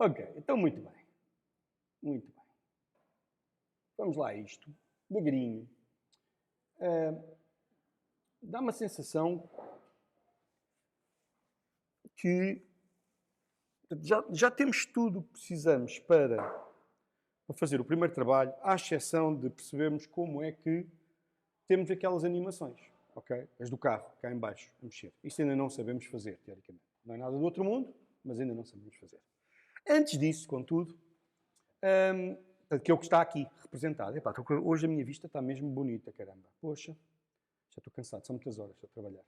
Ok, então muito bem. Muito bem. Vamos lá a isto. Devagarinho. Dá uma sensação que já temos tudo o que precisamos para fazer o primeiro trabalho, à exceção de percebermos como é que temos aquelas animações, ok? As do carro, cá em baixo, a mexer. Isso ainda não sabemos fazer, teoricamente. Não é nada do outro mundo, mas ainda não sabemos fazer. Antes disso, contudo, que é o que está aqui representado. Epá, hoje a minha vista está mesmo bonita, caramba. Poxa, já estou cansado, são muitas horas a trabalhar.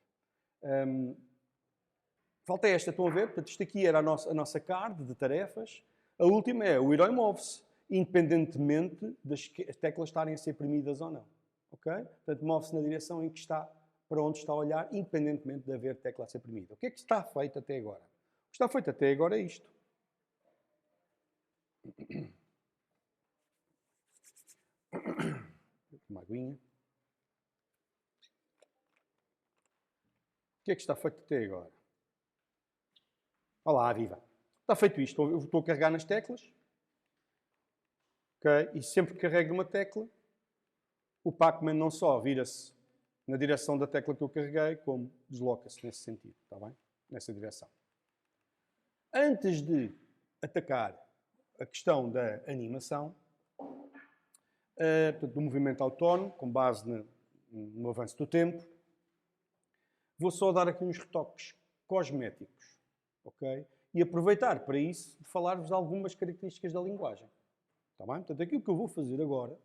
Falta esta, estão a ver? Portanto, isto aqui era a nossa card de tarefas. A última é o herói move-se, independentemente das teclas estarem a ser premidas ou não. Ok? Portanto, move-se na direção em que está, para onde está a olhar, independentemente de haver tecla a ser premida. O que é que está feito até agora? O que está feito até agora é isto. Uma aguinha. O que é que está feito até agora? Olá, viva! Está feito isto. Eu estou a carregar nas teclas. Okay? E sempre que carrego uma tecla, o Pac-Man não só vira-se na direção da tecla que eu carreguei, como desloca-se nesse sentido. Está bem? Nessa direção. Antes de atacar a questão da animação, portanto, do movimento autónomo, com base no avanço do tempo, vou só dar aqui uns retoques cosméticos. Ok? E aproveitar para isso de falar-vos de algumas características da linguagem. Está bem? Portanto, aquilo que eu vou fazer agora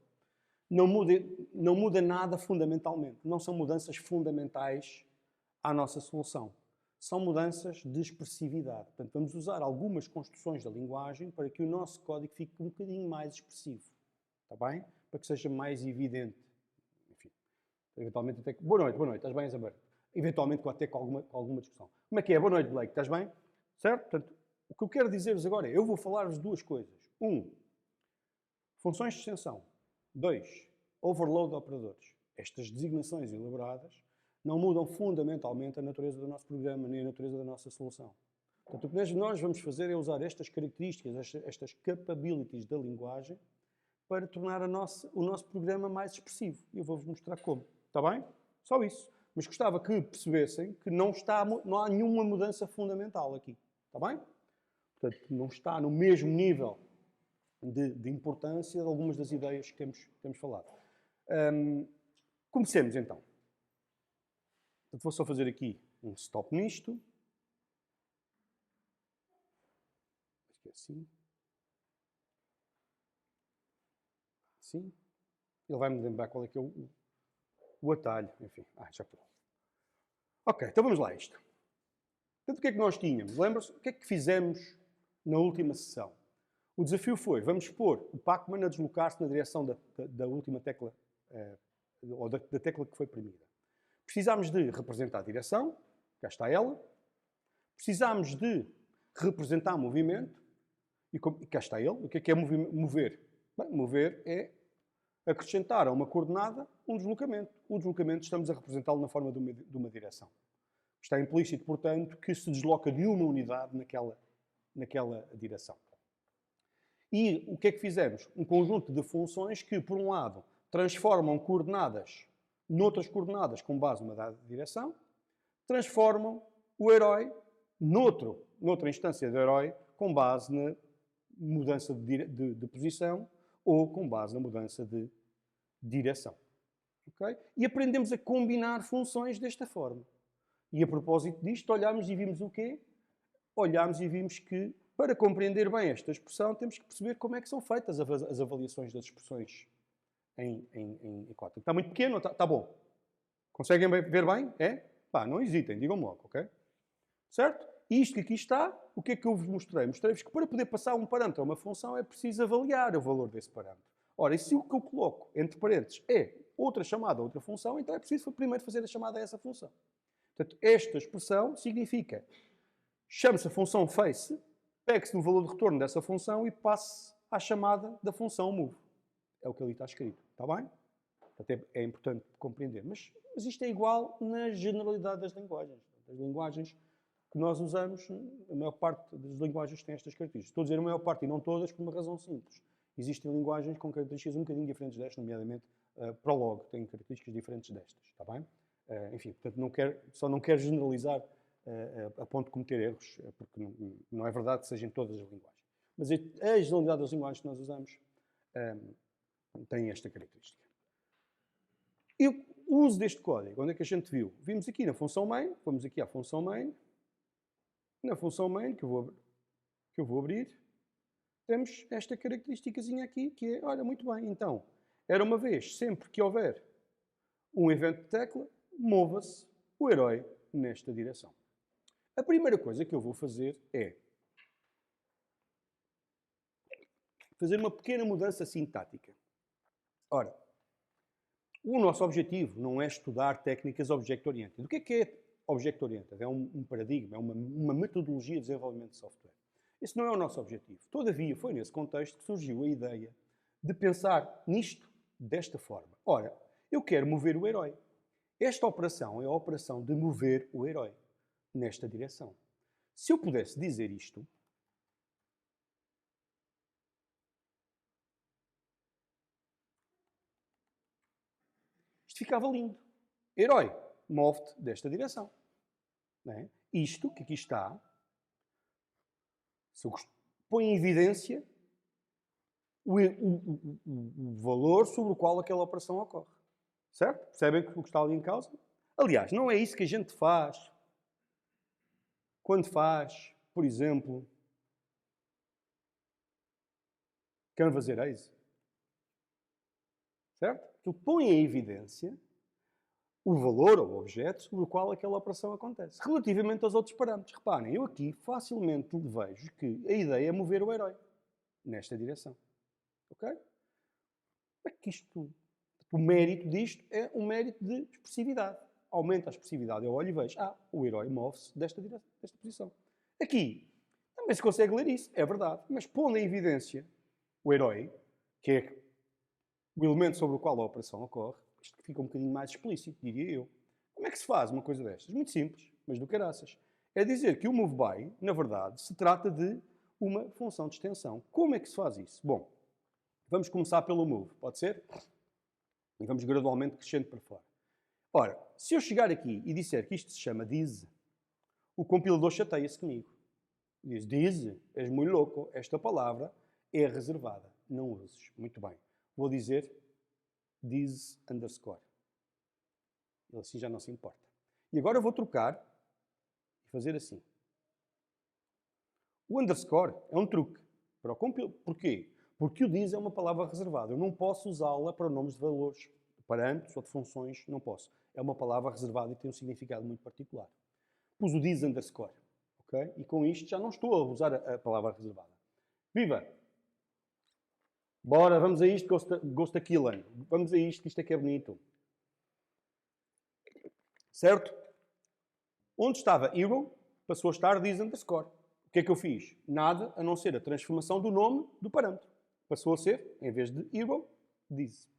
não muda nada fundamentalmente. Não são mudanças fundamentais à nossa solução. São mudanças de expressividade. Portanto, vamos usar algumas construções da linguagem para que o nosso código fique um bocadinho mais expressivo. Está bem? Para que seja mais evidente. Enfim, eventualmente até... Boa noite, estás bem, Isabel? Eventualmente até com alguma discussão. Como é que é? Boa noite, Blake, estás bem? Certo? Portanto, o que eu quero dizer-vos agora é, eu vou falar-vos duas coisas. Funções de extensão. 2. Overload de operadores. Estas designações elaboradas não mudam fundamentalmente a natureza do nosso programa, nem a natureza da nossa solução. Portanto, o que nós vamos fazer é usar estas características, estas capabilities da linguagem para tornar o nosso programa mais expressivo. E eu vou-vos mostrar como. Está bem? Só isso. Mas gostava que percebessem que não há nenhuma mudança fundamental aqui. Está bem? Portanto, não está no mesmo nível de importância de algumas das ideias que temos falado. Comecemos então. Portanto, vou só fazer aqui um stop nisto. Acho que é assim. Assim. Ele vai-me lembrar qual é que é o atalho. Enfim, já pronto. Ok, então vamos lá a isto. Portanto, o que é que nós tínhamos? Lembram-se? O que é que fizemos na última sessão? O desafio foi, vamos pôr o Pac-Man a deslocar-se na direção da última tecla, ou da tecla que foi premida. Precisámos de representar a direção, cá está ela. Precisámos de representar movimento, e cá está ele. O que é mover? Bem, mover é acrescentar a uma coordenada um deslocamento. O deslocamento estamos a representá-lo na forma de uma direção. Está implícito, portanto, que se desloca de uma unidade naquela direção. E o que é que fizemos? Um conjunto de funções que, por um lado, transformam coordenadas noutras coordenadas com base numa dada direção, transformam o herói noutra instância do herói com base na mudança de posição ou com base na mudança de direção. Okay? E aprendemos a combinar funções desta forma. E a propósito disto, olhámos e vimos o quê? Olhámos e vimos que, para compreender bem esta expressão, temos que perceber como é que são feitas as avaliações das expressões em Kotlin. Está muito pequeno? Está bom. Conseguem ver bem? É? Pá, não hesitem, digam-me logo, ok? Certo? E isto que aqui está, o que é que eu vos mostrei? Mostrei-vos que para poder passar um parâmetro a uma função é preciso avaliar o valor desse parâmetro. Ora, e se o que eu coloco entre parênteses é outra chamada a outra função, então é preciso primeiro fazer a chamada a essa função. Portanto, esta expressão significa, chame-se a função face, pegue-se no valor de retorno dessa função e passe à chamada da função move. É o que ali está escrito. Está bem? Até é importante compreender. Mas isto é igual na generalidade das linguagens. As linguagens que nós usamos, a maior parte das linguagens tem estas características. Estou a dizer a maior parte e não todas por uma razão simples. Existem linguagens com características um bocadinho diferentes destas, nomeadamente Prolog tem características diferentes destas, está bem? Enfim, portanto, só não quero generalizar a ponto de cometer erros, porque não é verdade que sejam todas as linguagens. Mas a generalidade das linguagens que nós usamos tem esta característica. E o uso deste código, onde é que a gente viu? Vimos aqui na função main, vamos aqui à função main. Na função main, que eu vou abrir, temos esta característicazinha aqui, que é, olha, muito bem, então, era uma vez, sempre que houver um evento de tecla, mova-se o herói nesta direção. A primeira coisa que eu vou fazer é fazer uma pequena mudança sintática. Ora, o nosso objetivo não é estudar técnicas object-oriented. O que é object-oriented? É um paradigma, é uma metodologia de desenvolvimento de software. Esse não é o nosso objetivo. Todavia, foi nesse contexto que surgiu a ideia de pensar nisto desta forma. Ora, eu quero mover o herói. Esta operação é a operação de mover o herói nesta direção. Se eu pudesse dizer isto, isto ficava lindo. Herói, move-te desta direção. Não é? Isto que aqui está, se eu põe em evidência o valor sobre o qual aquela operação ocorre. Certo? Percebem o que está ali em causa? Aliás, não é isso que a gente faz quando faz, por exemplo, Canvas Erase. Certo? Aquilo põe em evidência o valor ou o objeto sobre o qual aquela operação acontece. Relativamente aos outros parâmetros. Reparem, eu aqui facilmente vejo que a ideia é mover o herói nesta direção. Ok? É que isto... O mérito disto é um mérito de expressividade. Aumenta a expressividade. Eu olho e vejo, o herói move-se desta posição. Aqui, também se consegue ler isso, é verdade. Mas pondo em evidência o herói, que é o elemento sobre o qual a operação ocorre, isto fica um bocadinho mais explícito, diria eu. Como é que se faz uma coisa destas? Muito simples, mas do caraças. É dizer que o moveBy, na verdade, se trata de uma função de extensão. Como é que se faz isso? Bom, vamos começar pelo move, pode ser? E vamos gradualmente crescendo para fora. Ora, se eu chegar aqui e disser que isto se chama diz, o compilador chateia-se comigo. Diz, és muito louco, esta palavra é reservada. Não uses. Muito bem. Vou dizer diz underscore. Ele assim já não se importa. E agora eu vou trocar e fazer assim. O underscore é um truque para o compilador. Porquê? Porque o diz é uma palavra reservada. Eu não posso usá-la para nomes de valores, de parâmetros ou de funções. Não posso. É uma palavra reservada e tem um significado muito particular. Pus o diz underscore. Okay? E com isto já não estou a usar a palavra reservada. Viva! Bora, vamos a isto, Ghost Killing. Vamos a isto, que isto é que é bonito. Certo? Onde estava hero, passou a estar diz underscore. O que é que eu fiz? Nada a não ser a transformação do nome do parâmetro. Passou a ser, em vez de hero, diz.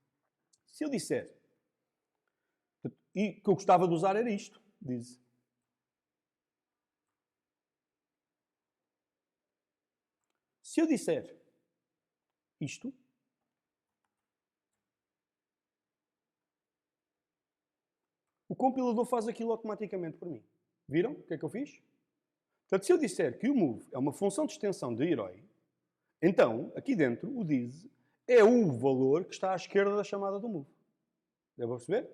Se eu disser, e o que eu gostava de usar era isto, diz. Se eu disser isto, o compilador faz aquilo automaticamente por mim. Viram o que é que eu fiz? Portanto, se eu disser que o move é uma função de extensão de herói, então, aqui dentro, o diz é o valor que está à esquerda da chamada do move. Deu para perceber?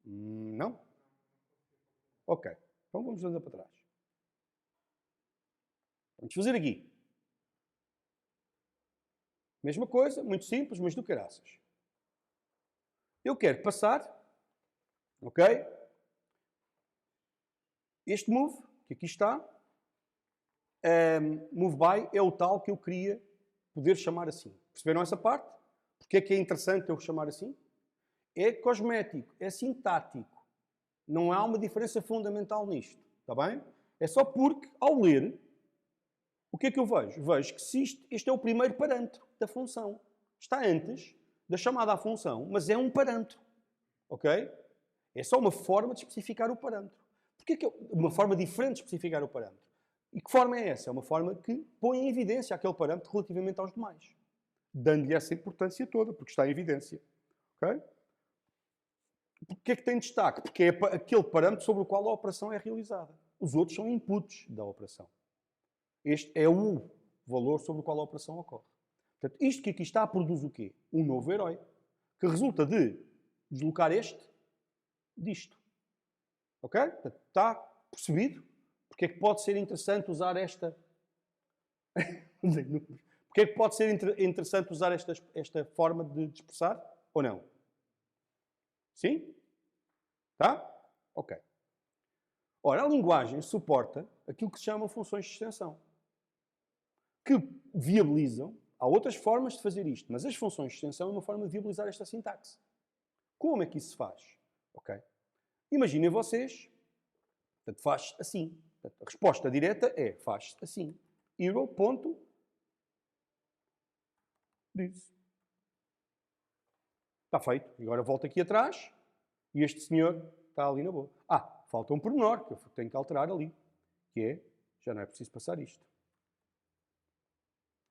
Não? Ok. Então vamos andar para trás. Vamos fazer aqui. Mesma coisa, muito simples, mas do caraças. Eu quero passar, ok? Este move, que aqui está, moveBy é o tal que eu queria poder chamar assim. Perceberam essa parte? Porque é interessante eu chamar assim? É cosmético, é sintático. Não há uma diferença fundamental nisto. Está bem? É só porque, ao ler, o que é que eu vejo? Vejo que se este é o primeiro parâmetro da função. Está antes da chamada à função, mas é um parâmetro. Ok? É só uma forma de especificar o parâmetro. Porque é que é uma forma diferente de especificar o parâmetro? E que forma é essa? É uma forma que põe em evidência aquele parâmetro relativamente aos demais, dando-lhe essa importância toda, porque está em evidência. Okay? Porquê é que tem destaque? Porque é aquele parâmetro sobre o qual a operação é realizada. Os outros são inputs da operação. Este é o valor sobre o qual a operação ocorre. Portanto, isto que aqui está produz o quê? Um novo herói, que resulta de deslocar este disto. Ok? Portanto, está percebido? Porque é que pode ser interessante usar esta... Porque é que pode ser interessante usar esta forma de expressar? Ou não? Sim? Tá? Ok. Ora, a linguagem suporta aquilo que se chama funções de extensão, que viabilizam... Há outras formas de fazer isto, mas as funções de extensão é uma forma de viabilizar esta sintaxe. Como é que isso se faz? Ok? Imaginem vocês, portanto, faz assim. Portanto, a resposta direta é, faz assim. Hero, ponto, diz. Está feito. E agora volto aqui atrás e este senhor está ali na boa. Falta um pormenor que eu tenho que alterar ali, que é, já não é preciso passar isto.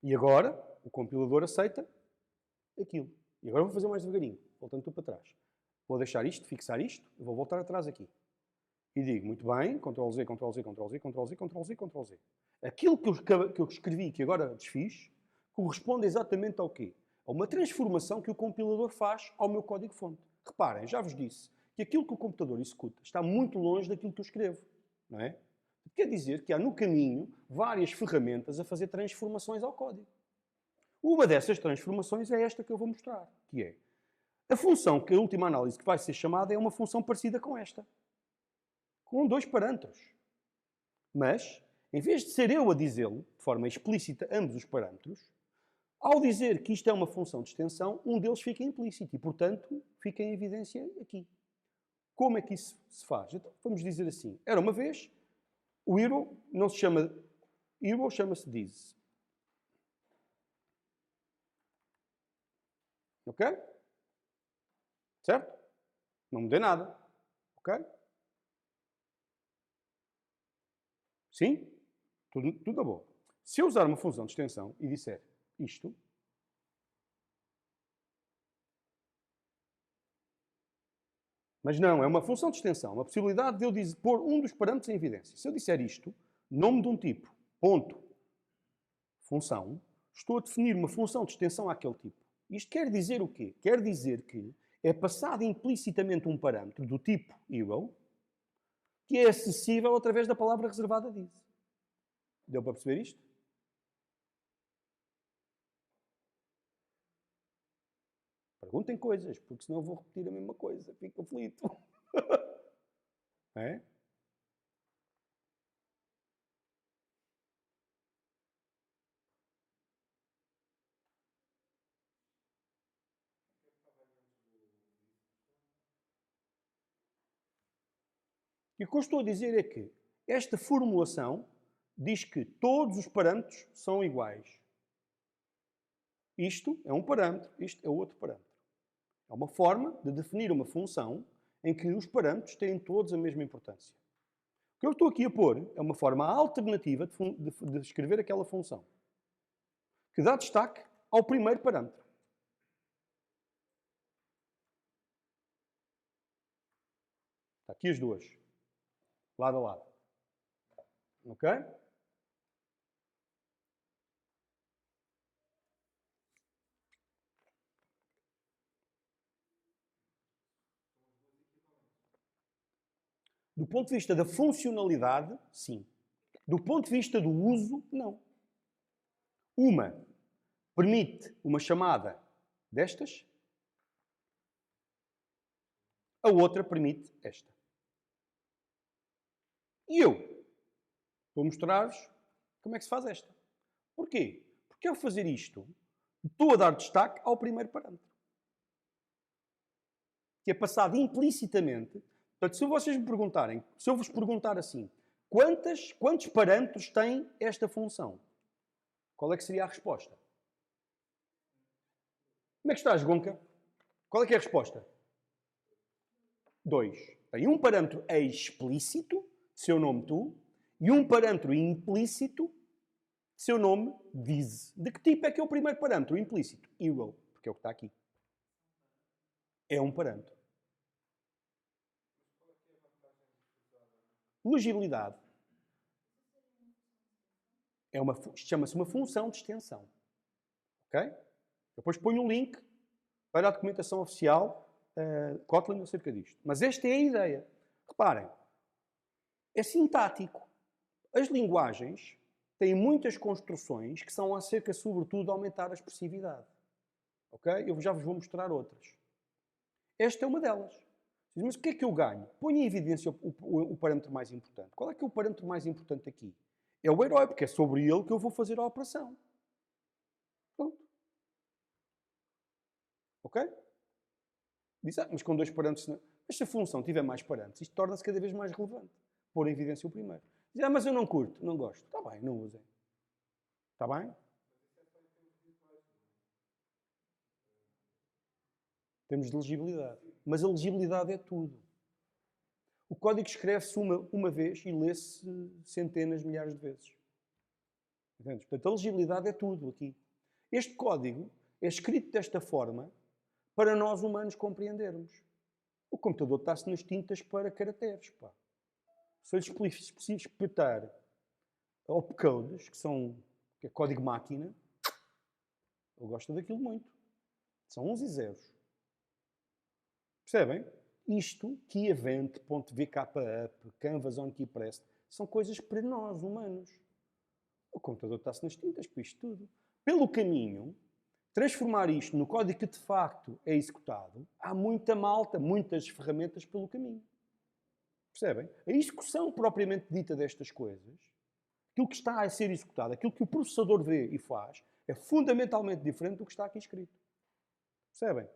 E agora, o compilador aceita aquilo. E agora vou fazer mais devagarinho, voltando tudo para trás. Vou deixar isto, fixar isto, e vou voltar atrás aqui. E digo, muito bem, Ctrl+Z, Ctrl+Z, Ctrl+Z, Ctrl+Z, Ctrl+Z, Ctrl+Z. Aquilo que eu escrevi, que agora desfiz, corresponde exatamente ao quê? A uma transformação que o compilador faz ao meu código-fonte. Reparem, já vos disse que aquilo que o computador executa está muito longe daquilo que eu escrevo. Não é? Quer dizer que há no caminho várias ferramentas a fazer transformações ao código. Uma dessas transformações é esta que eu vou mostrar, que é a função que a última análise que vai ser chamada é uma função parecida com esta, com dois parâmetros. Mas, em vez de ser eu a dizê-lo, de forma explícita, ambos os parâmetros, ao dizer que isto é uma função de extensão, um deles fica implícito e, portanto, fica em evidência aqui. Como é que isso se faz? Então, vamos dizer assim. Era uma vez, o hero não se chama hero, chama-se this. Ok? Certo? Não mudei nada. Ok? Sim? Tudo bom. Se eu usar uma função de extensão e disser isto, mas não, é uma função de extensão, uma possibilidade de eu pôr um dos parâmetros em evidência. Se eu disser isto, nome de um tipo, ponto, função, estou a definir uma função de extensão àquele tipo. Isto quer dizer o quê? Quer dizer que é passado implicitamente um parâmetro do tipo hero que é acessível através da palavra reservada diz. Deu para perceber isto? Perguntem coisas, porque senão eu vou repetir a mesma coisa. Fico aflito. É? E o que eu estou a dizer é que esta formulação diz que todos os parâmetros são iguais. Isto é um parâmetro, isto é outro parâmetro. É uma forma de definir uma função em que os parâmetros têm todos a mesma importância. O que eu estou aqui a pôr é uma forma alternativa de escrever aquela função, que dá destaque ao primeiro parâmetro. Está aqui as duas, lado a lado. Ok? Do ponto de vista da funcionalidade, sim. Do ponto de vista do uso, não. Uma permite uma chamada destas, a outra permite esta. E eu vou mostrar-vos como é que se faz esta. Porquê? Porque ao fazer isto, estou a dar destaque ao primeiro parâmetro, que é passado implicitamente. Portanto, se vocês me perguntarem, se eu vos perguntar assim, quantos parâmetros tem esta função? Qual é que seria a resposta? Como é que estás, Gonca? Qual é que é a resposta? 2. Tem um parâmetro explícito seu nome tu, e um parâmetro implícito, seu nome diz. De que tipo é que é o primeiro parâmetro implícito? Hero, porque é o que está aqui. É um parâmetro. Legibilidade. Chama-se uma função de extensão. Ok? Depois ponho o link para a documentação oficial Kotlin acerca disto. Mas esta é a ideia. Reparem, é sintático. As linguagens têm muitas construções que são acerca, sobretudo, de aumentar a expressividade. Ok? Eu já vos vou mostrar outras. Esta é uma delas. Mas o que é que eu ganho? Ponho em evidência o parâmetro mais importante. Qual é que é o parâmetro mais importante aqui? É o herói, porque é sobre ele que eu vou fazer a operação. Pronto. Ok? Diz, mas com 2 parâmetros... Mas se a função tiver mais parâmetros, isto torna-se cada vez mais relevante. Pôr em evidência o primeiro. Diz, mas eu não curto, não gosto. Está bem, não usem. Está bem? Temos de legibilidade. Mas a legibilidade é tudo. O código escreve-se uma vez e lê-se centenas, milhares de vezes. Entendes? Portanto, a legibilidade é tudo aqui. Este código é escrito desta forma para nós humanos compreendermos. O computador está-se nas tintas para caracteres. Pá. Se eu lhes espetar opcodes, que é código máquina, ele gosta daquilo muito. São 11 e zeros. Percebem? Isto, KeyEvent.vkup, Canvas OnKeyPressed, são coisas para nós, humanos. O computador está-se nas tintas com isto tudo. Pelo caminho, transformar isto no código que de facto é executado, há muita malta, muitas ferramentas pelo caminho. Percebem? A execução propriamente dita destas coisas, aquilo que está a ser executado, aquilo que o processador vê e faz, é fundamentalmente diferente do que está aqui escrito. Percebem?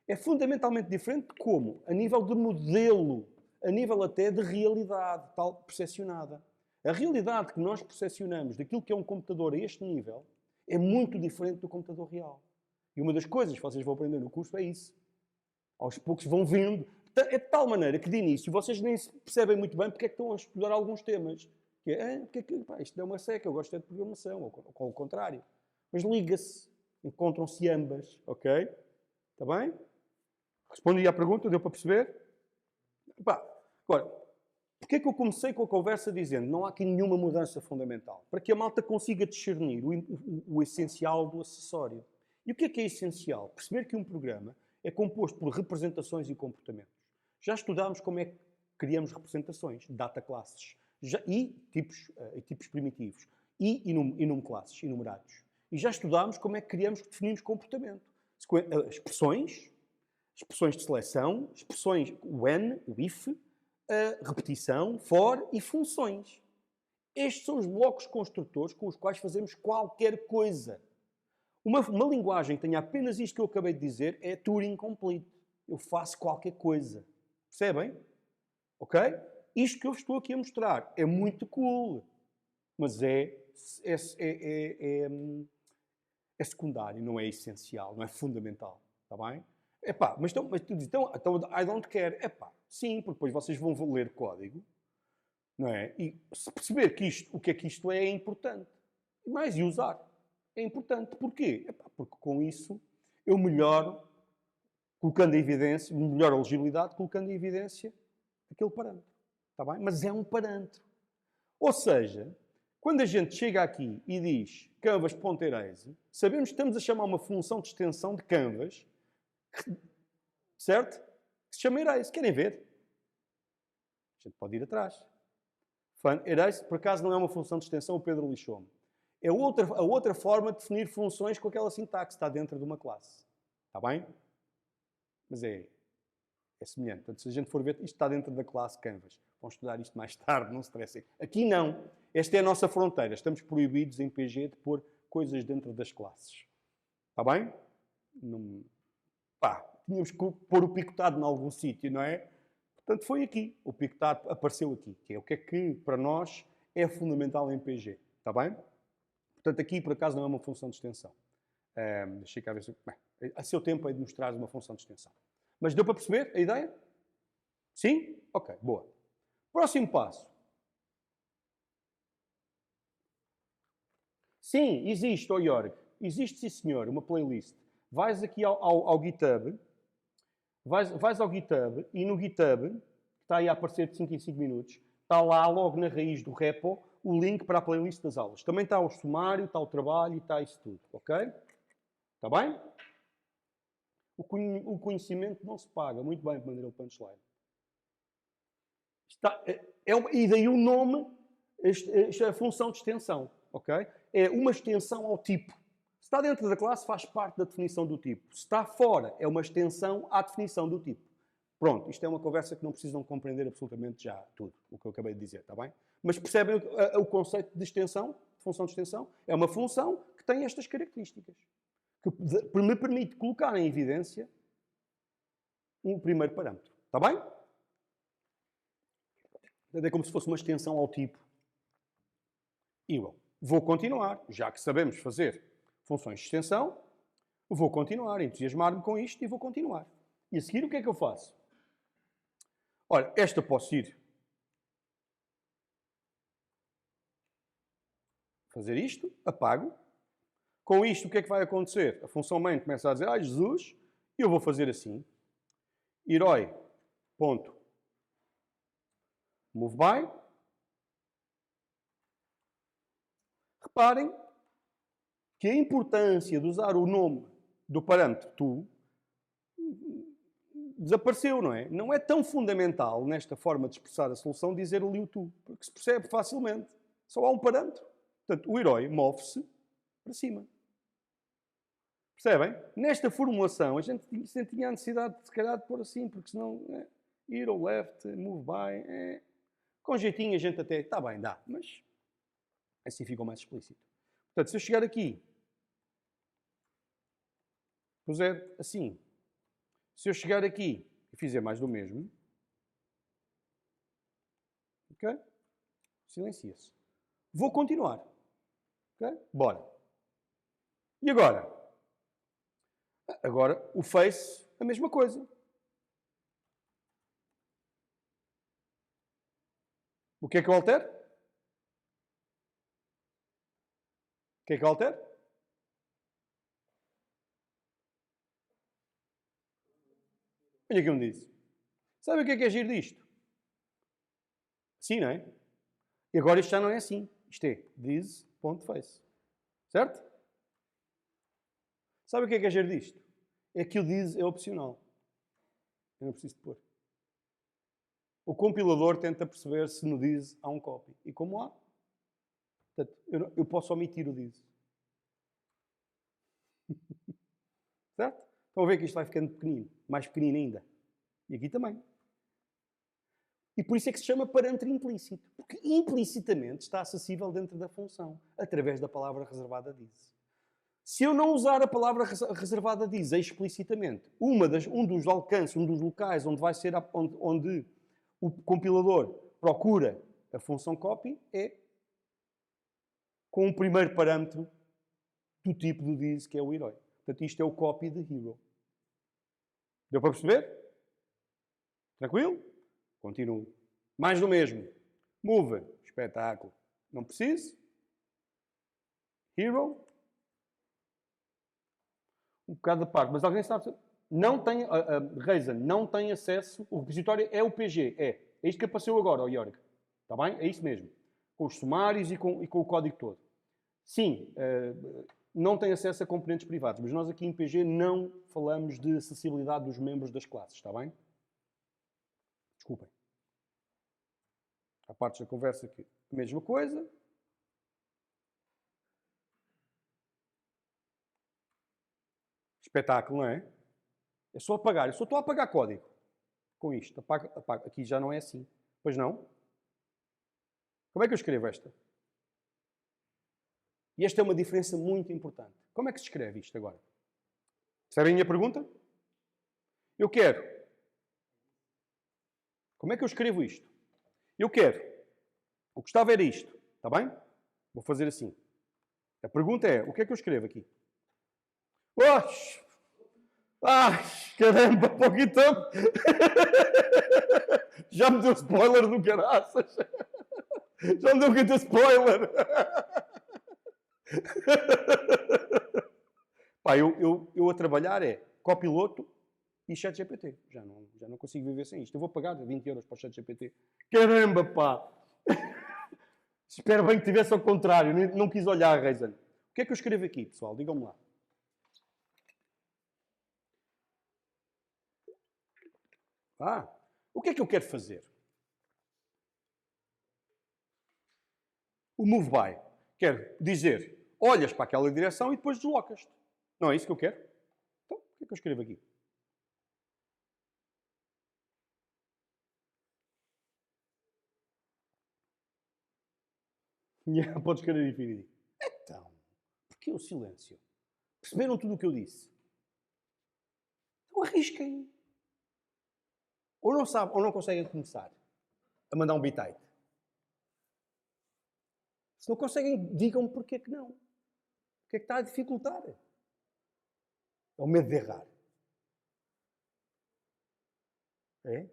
É fundamentalmente diferente de como, a nível de modelo, a nível até de realidade, tal percepcionada. A realidade que nós percepcionamos daquilo que é um computador a este nível é muito diferente do computador real. E uma das coisas que vocês vão aprender no curso é isso. Aos poucos vão vendo. É de tal maneira que, de início, vocês nem se percebem muito bem porque é que estão a estudar alguns temas. Que é, porque é que, isto é uma seca, eu gosto de programação, ou o contrário. Mas liga-se. Encontram-se ambas, ok? Está bem? Respondi à pergunta, deu para perceber? Agora, porquê é que eu comecei com a conversa dizendo não há aqui nenhuma mudança fundamental? Para que a malta consiga discernir o essencial do acessório. E o que é essencial? Perceber que um programa é composto por representações e comportamentos. Já estudámos como é que criamos representações, data classes, e tipos primitivos, e enum classes, enumerados. E já estudámos como é que definimos comportamento. Expressões de seleção, expressões when, o if, repetição, for e funções. Estes são os blocos construtores com os quais fazemos qualquer coisa. Uma linguagem que tenha apenas isto que eu acabei de dizer é Turing complete. Eu faço qualquer coisa. Percebem? Ok? Isto que eu estou aqui a mostrar é muito cool, mas é secundário, não é essencial, não é fundamental. Está bem? Mas tu dizes, então, I don't care. Sim, porque depois vocês vão ler código, não é? E se perceber que o que é que isto é importante. E usar. É importante. Porquê? Porque com isso eu melhoro, colocando em evidência, melhoro a legibilidade, colocando em evidência aquele parâmetro. Está bem? Mas é um parâmetro. Ou seja, quando a gente chega aqui e diz canvas.erase, sabemos que estamos a chamar uma função de extensão de canvas, certo? Que se chama erase. Querem ver? A gente pode ir atrás. Erase, por acaso, não é uma função de extensão, o Pedro lixou-me. É a outra forma de definir funções com aquela sintaxe que está dentro de uma classe. Está bem? Mas é semelhante. Portanto, se a gente for ver, isto está dentro da classe Canvas. Vão estudar isto mais tarde, não se estressem. Aqui não. Esta é a nossa fronteira. Estamos proibidos em PG de pôr coisas dentro das classes. Está bem? Não... tínhamos que pôr o picotado em algum sítio, não é? Portanto, foi aqui. O picotado apareceu aqui. Que é o que é que, para nós, é fundamental em PG. Está bem? Portanto, aqui, por acaso, não é uma função de extensão. Deixa cá ver se... a seu tempo é de mostrar uma função de extensão. Mas deu para perceber a ideia? Sim? Ok, boa. Próximo passo. Sim, existe, ó Jorg. Existe, sim senhor, uma playlist. Vais aqui ao GitHub, vais ao GitHub e no GitHub, que está aí a aparecer de 5 em 5 minutos, está lá logo na raiz do repo o link para a playlist das aulas. Também está o sumário, está o trabalho e está isso tudo, ok? Está bem? O conhecimento não se paga. Muito bem, Manuel Punchline. E daí o nome, a função de extensão, ok? É uma extensão ao tipo. Se está dentro da classe, faz parte da definição do tipo. Se está fora, é uma extensão à definição do tipo. Pronto, isto é uma conversa que não precisam compreender absolutamente já tudo, o que eu acabei de dizer, está bem? Mas percebem o conceito de extensão, de função de extensão? É uma função que tem estas características, que me permite colocar em evidência um primeiro parâmetro. Está bem? É como se fosse uma extensão ao tipo igual. Vou continuar, já que sabemos fazer funções de extensão, vou continuar, entusiasmar-me com isto e vou continuar. E a seguir o que é que eu faço? Olha, esta posso ir fazer isto, apago. Com isto o que é que vai acontecer? A função main começa a dizer, Jesus, e eu vou fazer assim. Herói.moveBy. Reparem que a importância de usar o nome do parâmetro to desapareceu, não é? Não é tão fundamental nesta forma de expressar a solução dizer ali o to, porque se percebe facilmente. Só há um parâmetro. Portanto, o herói move-se para cima. Percebem? Nesta formulação, a gente tinha a necessidade, se calhar, de pôr assim, porque senão, hero, left, move by, com jeitinho a gente até, está bem, dá, mas assim ficou mais explícito. Portanto, se eu chegar aqui, puser assim, se eu chegar aqui e fizer mais do mesmo, ok? Silencia-se. Vou continuar. Ok? Bora. E agora? Agora, o face, a mesma coisa. O que é que eu altero? O que é que eu altero? Olha que eu me disse. Sabe o que é agir disto? Sim, não é? E agora isto já não é assim. Isto é this.face. Certo? Sabe o que é agir disto? É que o this é opcional. Eu não preciso de pôr. O compilador tenta perceber se no this há um copy. E como há, portanto, eu posso omitir o this. Certo? Estão a ver que isto vai ficando pequenino. Mais pequenino ainda. E aqui também. E por isso é que se chama parâmetro implícito. Porque implicitamente está acessível dentro da função. Através da palavra reservada this. Se eu não usar a palavra reservada this explicitamente, um dos alcances, um dos locais onde vai ser onde o compilador procura a função copy é com o primeiro parâmetro do tipo do this, que é o herói. Portanto, isto é o copy de hero. Deu para perceber? Tranquilo? Continuo. Mais do mesmo. Move. Espetáculo. Não preciso. Hero. Um bocado da parte. Mas alguém sabe... Não tem... Reason não tem acesso... O repositório é o PG. É isto que apareceu agora, ó Jorg. Está bem? É isso mesmo. Com os sumários e com o código todo. Sim. Não tem acesso a componentes privados. Mas nós aqui em PG não falamos de acessibilidade dos membros das classes. Está bem? Desculpem. Há partes da conversa aqui. A mesma coisa. Espetáculo, não é? É só apagar. Eu só estou a apagar código. Com isto. Apaga. Aqui já não é assim. Pois não? Como é que eu escrevo esta? E esta é uma diferença muito importante. Como é que se escreve isto agora? Percebem a minha pergunta? Eu quero. Como é que eu escrevo isto? Eu quero. O que estava era isto. Está bem? Vou fazer assim. A pergunta é, o que é que eu escrevo aqui? Ai, caramba, para o GitHub. Já me deu spoiler do caraças. Já me deu muito spoiler. Pá, eu a trabalhar é copiloto e ChatGPT. Já não consigo viver sem isto. Eu vou pagar 20 euros para o ChatGPT. Caramba, pá! Espero bem que tivesse ao contrário. Não quis olhar, Reizan. O que é que eu escrevo aqui, pessoal? Digam-me lá. O que é que eu quero fazer? O move by. Quero dizer, olhas para aquela direção e depois deslocas-te. Não é isso que eu quero? Então, o que é que eu escrevo aqui? Podes escrever infinity. Então, porquê o silêncio? Perceberam tudo o que eu disse? Então arrisquem. Ou não sabem, ou não conseguem começar a mandar um bitite. Se não conseguem, digam-me porquê que não. O que é que está a dificultar? É o medo de errar. É?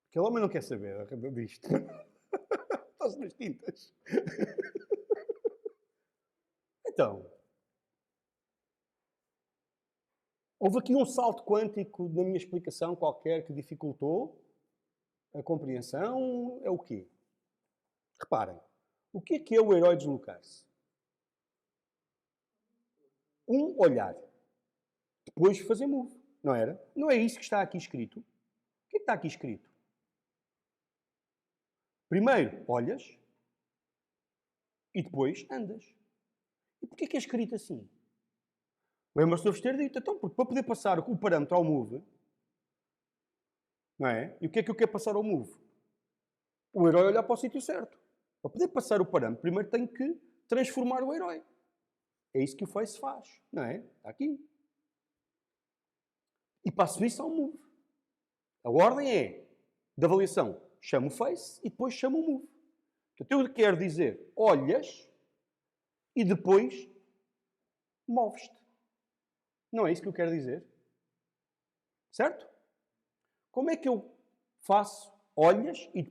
Aquele homem não quer saber disto. Estás nas tintas. Então, houve aqui um salto quântico na minha explicação qualquer que dificultou a compreensão. É o quê? Reparem, o que é o herói deslocar-se? Um olhar. Depois fazer move. Não era? Não é isso que está aqui escrito? O que é que está aqui escrito? Primeiro olhas e depois andas. E porquê que é escrito assim? Lembra-se de eu vos ter dito. Então, porque para poder passar o parâmetro ao move, não é? E o que é que eu quero passar ao move? O herói olhar para o sítio certo. Para poder passar o parâmetro, primeiro tenho que transformar o herói. É isso que o Face faz, não é? Está aqui. E passo isso ao move. A ordem é, de avaliação, chamo o Face e depois chamo o move. Portanto, eu quero dizer, olhas e depois moves-te. Não é isso que eu quero dizer? Certo? Como é que eu faço olhas e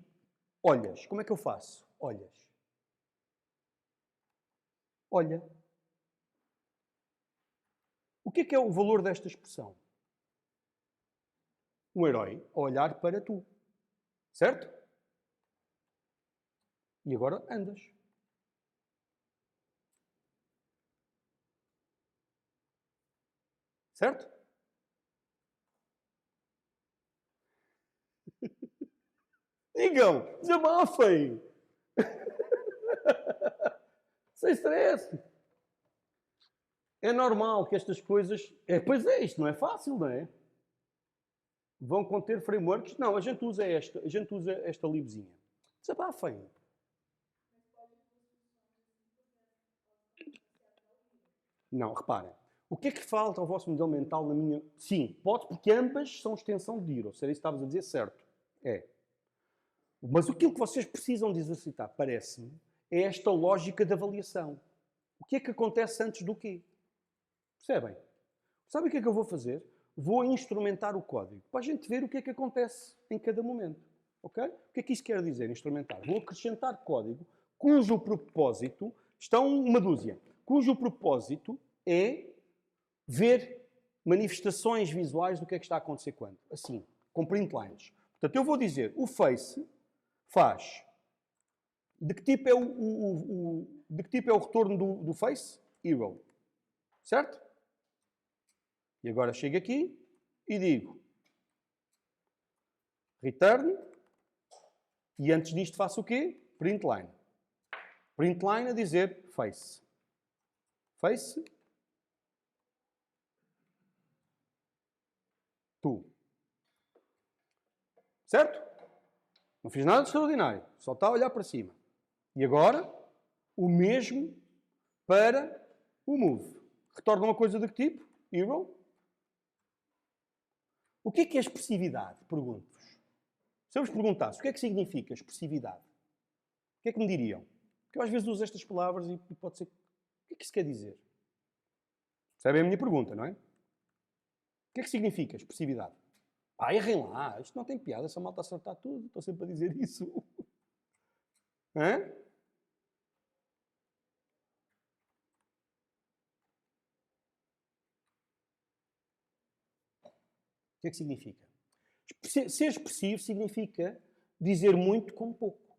olhas? Como é que eu faço olhas? Olha. O que é o valor desta expressão? Um herói a olhar para tu. Certo? E agora andas. Certo? Digam, desabafem. Sem stress. É normal que estas coisas... pois é, isto não é fácil, não é? Vão conter frameworks? Não, a gente usa esta libzinha. Desabafem. Não, reparem. O que é que falta ao vosso modelo mental na minha... Sim, pode, porque ambas são extensão de Euro. Se era isso que estavas a dizer, certo. É. Mas aquilo que vocês precisam de exercitar, parece-me, é esta lógica de avaliação. O que é que acontece antes do quê? Percebem? Sabem o que é que eu vou fazer? Vou instrumentar o código para a gente ver o que é que acontece em cada momento. Ok? O que é que isso quer dizer, instrumentar? Vou acrescentar código cujo propósito, estão uma dúzia, cujo propósito é ver manifestações visuais do que é que está a acontecer quando. Assim, com print lines. Portanto, eu vou dizer, o Face faz... De que tipo é de que tipo é o retorno do Face? Hero. Certo? E agora chego aqui e digo return e antes disto faço o quê? Print line. Print line a dizer face. Face tu. Certo? Não fiz nada de extraordinário. Só está a olhar para cima. E agora, o mesmo para o move. Retorna uma coisa de que tipo? Hero. O que é expressividade? Pergunto-vos. Se eu vos perguntasse o que é que significa expressividade, o que é que me diriam? Porque eu às vezes uso estas palavras e pode ser... O que é que isso quer dizer? Percebem a minha pergunta, não é? O que é que significa expressividade? Errem lá. Isto não tem piada, essa malta acertar tudo. Estou sempre a dizer isso. Hã? O que é que significa? Ser expressivo significa dizer muito com pouco.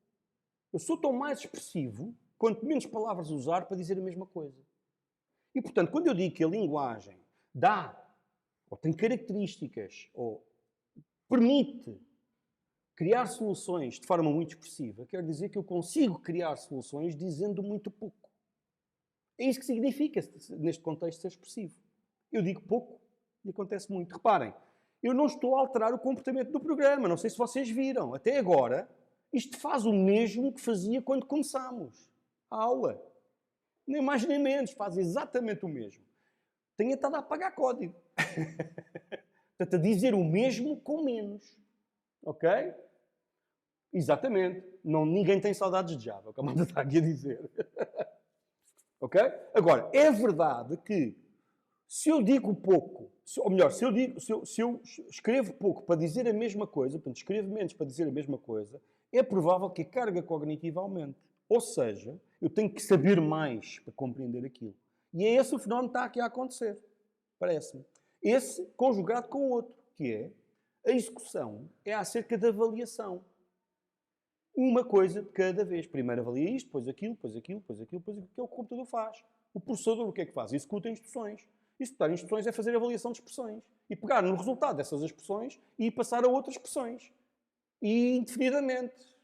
Eu sou tão mais expressivo quanto menos palavras usar para dizer a mesma coisa. E, portanto, quando eu digo que a linguagem dá, ou tem características, ou permite criar soluções de forma muito expressiva, quer dizer que eu consigo criar soluções dizendo muito pouco. É isso que significa, neste contexto, ser expressivo. Eu digo pouco e acontece muito. Reparem, eu não estou a alterar o comportamento do programa. Não sei se vocês viram. Até agora, isto faz o mesmo que fazia quando começámos a aula. Nem mais nem menos. Faz exatamente o mesmo. Tenho estado a apagar código. Portanto, a dizer o mesmo com menos. Ok? Exatamente. Não, ninguém tem saudades de Java, como a malta está aqui a dizer. Ok? Agora, é verdade que se eu digo pouco, ou melhor, se eu escrevo pouco para dizer a mesma coisa, portanto, escrevo menos para dizer a mesma coisa, é provável que a carga cognitiva aumente. Ou seja, eu tenho que saber mais para compreender aquilo. E é esse o fenómeno que está aqui a acontecer, parece-me. Esse conjugado com o outro, que é a execução é acerca da avaliação. Uma coisa de cada vez. Primeiro avalia isto, depois aquilo, depois aquilo, depois aquilo, depois aquilo, que é o que o computador faz. O processador o que é que faz? Executa instruções. Executar instruções é fazer avaliação de expressões. E pegar no resultado dessas expressões e passar a outras expressões. E indefinidamente.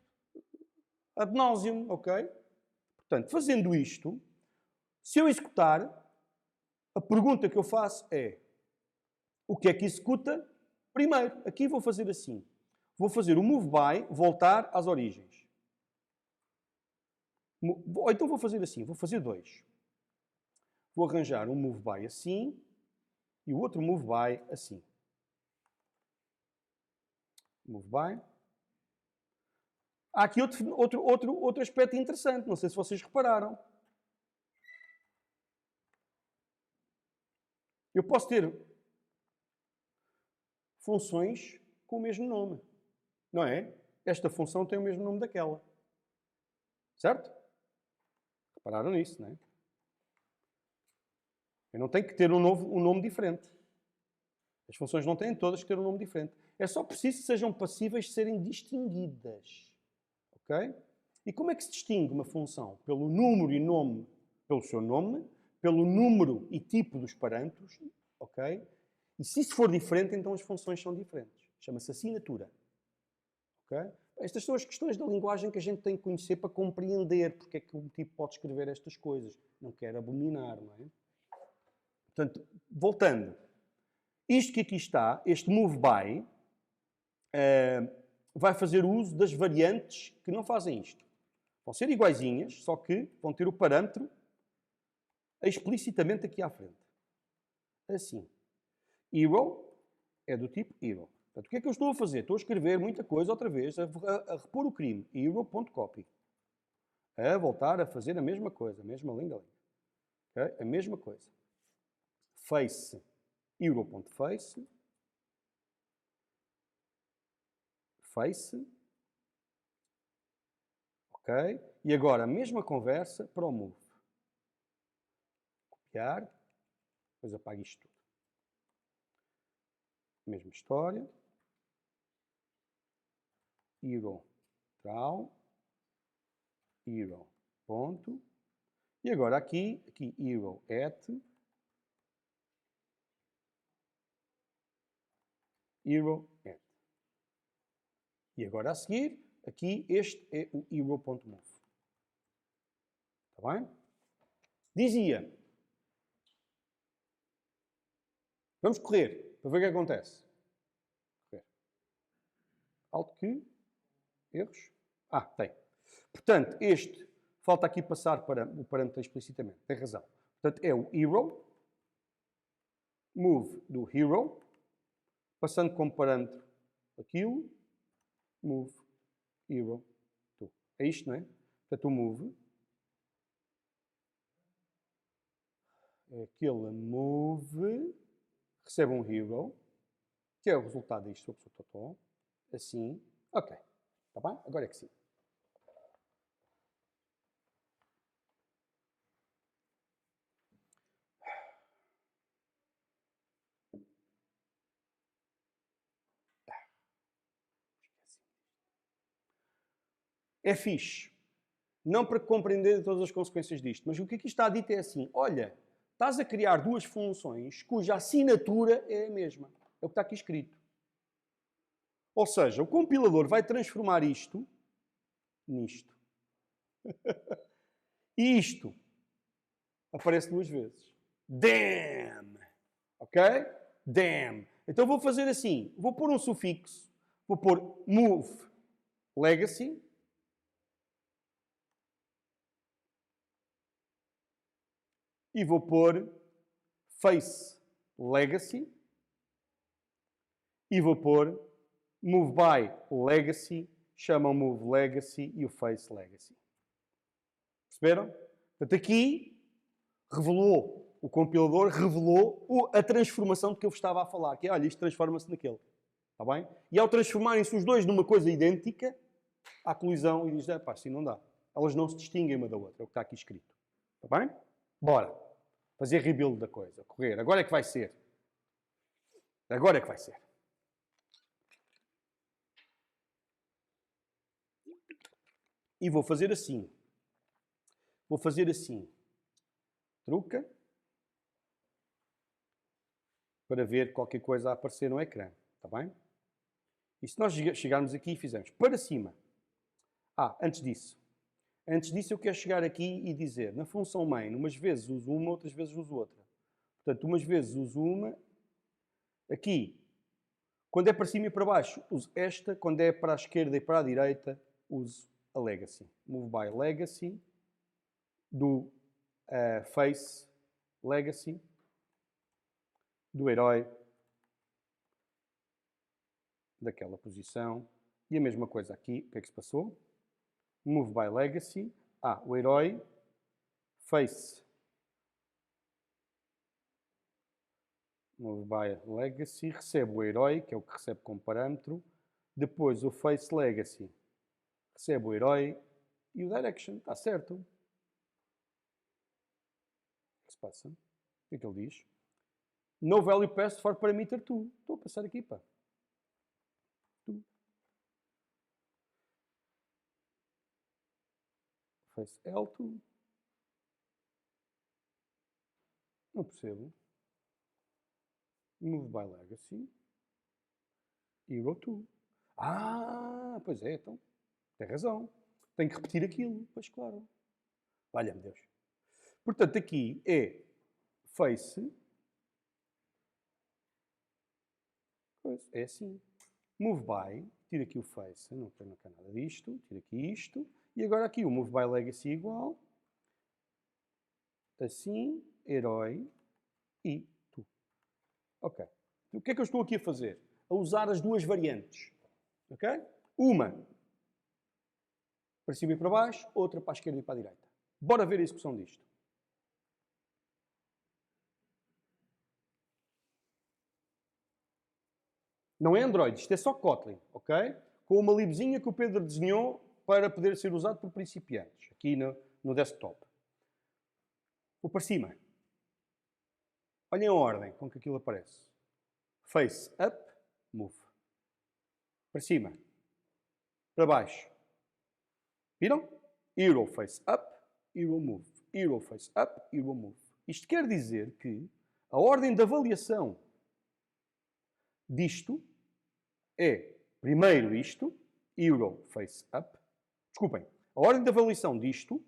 Ad nauseam, ok? Portanto, fazendo isto, se eu executar, a pergunta que eu faço é: o que é que executa? Primeiro, aqui vou fazer assim. Vou fazer o move by, voltar às origens. Ou então vou fazer assim, vou fazer dois. Vou arranjar um move by assim e o outro move by assim. Move by. Há aqui outro aspecto interessante, não sei se vocês repararam. Eu posso ter funções com o mesmo nome, não é? Esta função tem o mesmo nome daquela. Certo? Repararam nisso, não é? Eu não tenho que ter um nome diferente. As funções não têm todas que ter um nome diferente. É só preciso que sejam passíveis de serem distinguidas. Ok? E como é que se distingue uma função? Pelo número e nome, pelo seu nome, pelo número e tipo dos parâmetros, ok? E se isso for diferente, então as funções são diferentes. Chama-se assinatura. Ok? Estas são as questões da linguagem que a gente tem que conhecer para compreender porque é que um tipo pode escrever estas coisas. Não quero abominar, não é? Portanto, voltando. Isto que aqui está, este move by, vai fazer uso das variantes que não fazem isto. Vão ser iguaizinhas, só que vão ter o parâmetro explicitamente aqui à frente. Assim. Hero é do tipo hero. Portanto, o que é que eu estou a fazer? Estou a escrever muita coisa outra vez, a repor o crime. Hero.copy. A voltar a fazer a mesma coisa, a mesma linda. Okay? A mesma coisa. Face. Hero.face. Face. Ok? E agora a mesma conversa para o move. Copiar. Depois apago isto tudo. Mesma história. Hero. Trau. Hero. Ponto. E agora aqui hero at. Hero at. E agora a seguir, aqui este é o hero.move. Está bem? Dizia. Vamos correr para ver o que acontece. Correr. Alto que? Erros? Tem. Portanto, este, falta aqui passar para o parâmetro explicitamente. Tem razão. Portanto, é o hero, move do hero, passando como parâmetro aquilo, move, hero, to. É isto, não é? Portanto, o move é aquele move, recebe um hero, que é o resultado disto. Assim. Ok. Está bem? Agora é que sim. É fixe. Não para compreender todas as consequências disto, mas o que aqui está dito é assim: olha, estás a criar duas funções cuja assinatura é a mesma. É o que está aqui escrito. Ou seja, o compilador vai transformar isto nisto. E isto aparece duas vezes. Damn! Ok? Damn. Então vou fazer assim. Vou pôr um sufixo. Vou pôr move legacy. E vou pôr face legacy. E vou pôr move by legacy. Chama o move legacy e o face legacy. Perceberam? Portanto, aqui revelou, o compilador revelou a transformação de que eu vos estava a falar. Que é, olha, isto transforma-se naquele. Está bem? E ao transformarem-se os dois numa coisa idêntica, há colisão e diz, pá, assim não dá. Elas não se distinguem uma da outra. É o que está aqui escrito. Está bem? Bora. Fazer rebuild da coisa. Correr. Agora é que vai ser. Agora é que vai ser. E vou fazer assim. Vou fazer assim. Truca. Para ver qualquer coisa a aparecer no ecrã. Está bem? E se nós chegarmos aqui e fizermos para cima. Antes disso. Antes disso eu quero chegar aqui e dizer, na função main, umas vezes uso uma, outras vezes uso outra. Portanto, umas vezes uso uma. Aqui, quando é para cima e para baixo, uso esta. Quando é para a esquerda e para a direita, uso a legacy. Move by legacy. Do face legacy. Do herói. Daquela posição. E a mesma coisa aqui. O que é que se passou? Move by legacy. O herói. Face. Move by legacy. Recebe o herói, que é o que recebe como parâmetro. Depois o face legacy. Recebe o herói. E o direction. Está certo. O que se passa? O que é que ele diz? No value passed for parameter 2. Estou a passar aqui, pá. Face L2. Não percebo. Move by legacy. Hero 2. Pois é, então. Tem razão. Tenho que repetir aquilo. Pois claro. Valha-me Deus. Portanto, aqui é face. Pois, é assim. Move by. Tira aqui o face. Não tenho nada disto. Tira aqui isto. E agora aqui o move by legacy igual. Assim. Herói. E tu. Ok. O que é que eu estou aqui a fazer? A usar as duas variantes. Ok? Uma para cima e para baixo, outra para a esquerda e para a direita. Bora ver a execução disto. Não é Android, isto é só Kotlin, ok? Com uma libzinha que o Pedro desenhou para poder ser usado por principiantes, aqui no desktop. Vou para cima. Olhem a ordem com que aquilo aparece. Face up, move. Para cima. Para baixo. Viram? Hero face up, hero move. Hero face up, hero move. Isto quer dizer que a ordem de avaliação disto é primeiro isto, hero face up. Desculpem, a ordem de avaliação disto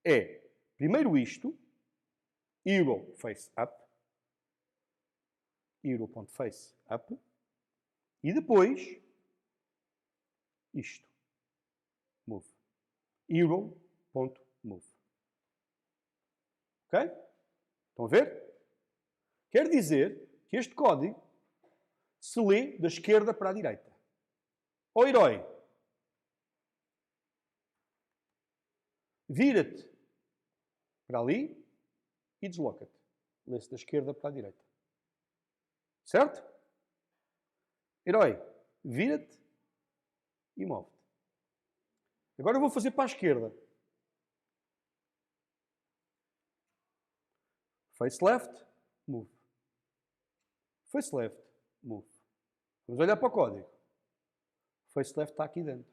é primeiro isto, hero face up, hero.face up, e depois isto, move. Hero.move. Ok? Estão a ver? Quer dizer que este código se lê da esquerda para a direita. Ó herói, vira-te para ali e desloca-te. Lê-se da esquerda para a direita. Certo? Herói, vira-te e move-te. Agora eu vou fazer para a esquerda. Face left, move. Face left, move. Vamos olhar para o código. Face left está aqui dentro.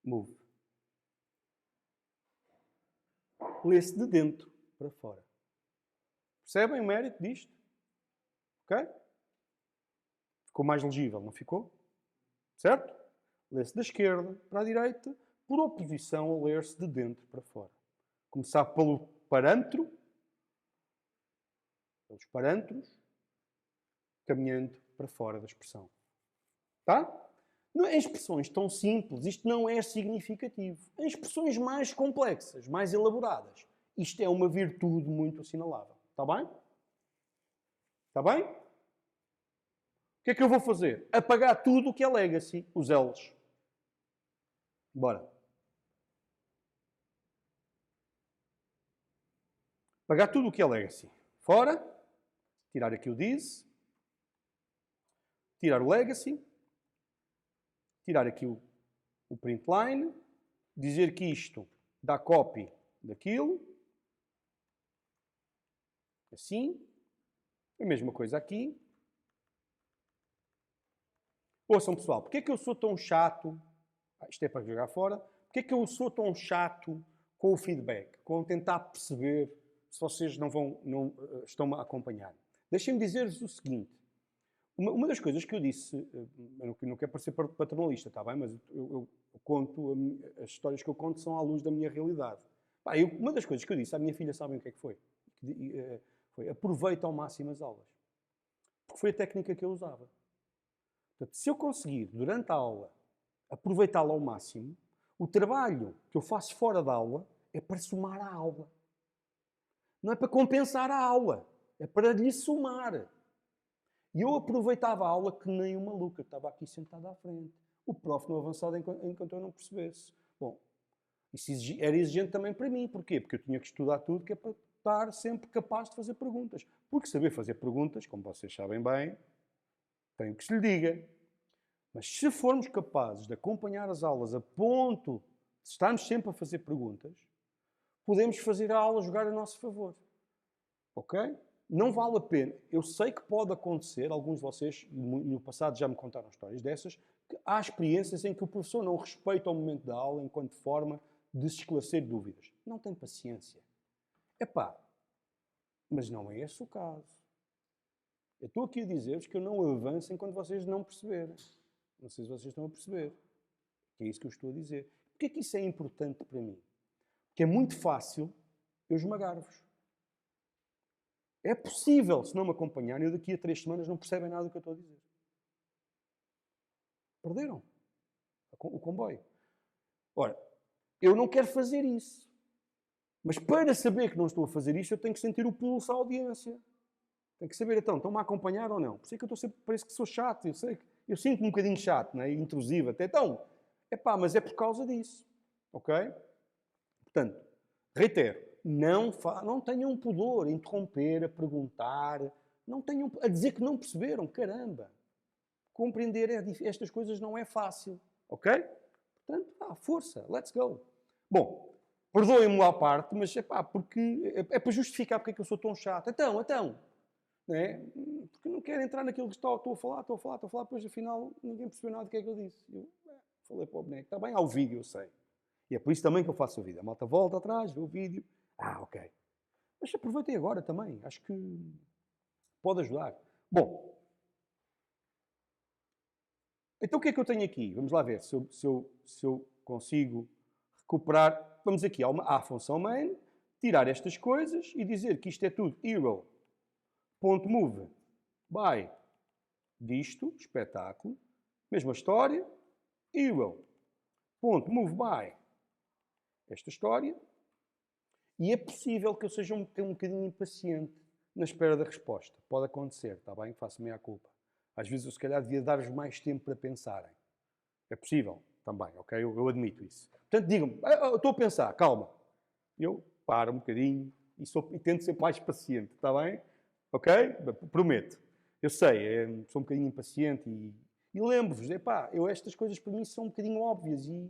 Move. Lê-se de dentro para fora. Percebem o mérito disto? Ok? Ficou mais legível, não ficou? Certo? Lê-se da esquerda para a direita, por oposição a ler-se de dentro para fora. Começar pelo parâmetro, pelos parâmetros, caminhando para fora da expressão. Tá? Em expressões tão simples, isto não é significativo. Em expressões mais complexas, mais elaboradas, isto é uma virtude muito assinalável. Está bem? Está bem? O que é que eu vou fazer? Apagar tudo o que é legacy, os L's. Bora. Apagar tudo o que é legacy. Fora. Tirar aqui o this. Tirar o legacy. Tirar aqui o print line. Dizer que isto dá copy daquilo. Assim. A mesma coisa aqui. Ouçam, pessoal, porque é que eu sou tão chato? Isto é para jogar fora. Porque é que eu sou tão chato com o feedback? Com tentar perceber se vocês não estão a acompanhar. Deixem-me dizer-vos o seguinte. Uma das coisas que eu disse, eu não quero parecer paternalista, está bem? Mas eu conto, as histórias que eu conto são à luz da minha realidade. Uma das coisas que eu disse à minha filha, sabem o que é que foi? Foi aproveita ao máximo as aulas. Porque foi a técnica que eu usava. Portanto, se eu conseguir, durante a aula, aproveitá-la ao máximo, o trabalho que eu faço fora da aula é para somar a aula. Não é para compensar a aula. É para lhe somar. E eu aproveitava a aula que nem um maluco. Eu estava aqui sentado à frente. O prof não avançava enquanto eu não percebesse. Bom, isso era exigente também para mim. Porquê? Porque eu tinha que estudar tudo, que é para estar sempre capaz de fazer perguntas. Porque saber fazer perguntas, como vocês sabem bem, tem o que se lhe diga. Mas se formos capazes de acompanhar as aulas a ponto de estarmos sempre a fazer perguntas, podemos fazer a aula jogar a nosso favor. Ok? Não vale a pena. Eu sei que pode acontecer, alguns de vocês no passado já me contaram histórias dessas, que há experiências em que o professor não respeita o momento da aula enquanto forma de se esclarecer dúvidas. Não tem paciência. Epá, mas não é esse o caso. Eu estou aqui a dizer-vos que eu não avanço enquanto vocês não perceberem. Não sei se vocês estão a perceber. É isso que eu estou a dizer. Porquê é que isso é importante para mim? Porque é muito fácil eu esmagar-vos. É possível, se não me acompanharem, eu daqui a 3 semanas não percebem nada do que eu estou a dizer. Perderam o comboio. Ora, eu não quero fazer isso. Mas para saber que não estou a fazer isto, eu tenho que sentir o pulso à audiência. Tenho que saber, então, estão-me a acompanhar ou não? Por isso é que eu estou sempre, parece que sou chato, eu sei. Eu sinto-me um bocadinho chato, não é? Intrusivo até. Então, mas é por causa disso. Ok? Portanto, reitero, não tenham pudor a interromper, a perguntar, não tenham a dizer que não perceberam, caramba. Compreender estas coisas não é fácil, ok? Portanto, força, let's go. Bom, perdoem-me à parte, mas porque é para justificar porque é que eu sou tão chato. Então, não é? Porque não quero entrar naquilo que estou a falar, depois afinal ninguém percebeu nada do que é que eu disse. Eu falei para o boneco, está bem, há o vídeo, eu sei. E é por isso também que eu faço o vídeo. A malta volta atrás, vê o vídeo. Ok. Mas aproveitem agora também. Acho que pode ajudar. Bom. Então o que é que eu tenho aqui? Vamos lá ver se eu consigo recuperar. Vamos aqui à função main, tirar estas coisas e dizer que isto é tudo hero.move by disto, espetáculo. Mesma história. Hero.move by esta história. E é possível que eu seja um bocadinho impaciente na espera da resposta. Pode acontecer, está bem? Faço-me a culpa. Às vezes eu se calhar devia dar-vos mais tempo para pensarem. É possível também, ok? Eu admito isso. Portanto, digam-me, eu estou a pensar, calma. Eu paro um bocadinho e tento ser mais paciente, está bem? Ok? Prometo. Eu sei, sou um bocadinho impaciente e lembro-vos, estas coisas para mim são um bocadinho óbvias e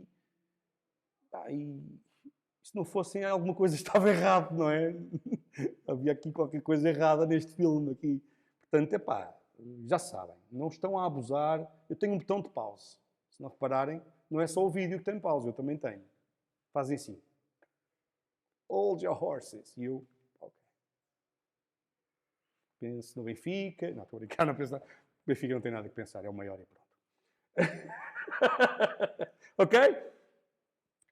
se não fossem alguma coisa estava errado, não é? Havia aqui qualquer coisa errada neste filme aqui. Portanto, já sabem, não estão a abusar. Eu tenho um botão de pause. Se não repararem, não é só o vídeo que tem pausa, eu também tenho. Fazem assim. Hold your horses. E eu, ok. Penso no Benfica. Não, estou a brincar, não penso nada. O Benfica não tem nada que pensar, é o maior e pronto. Ok?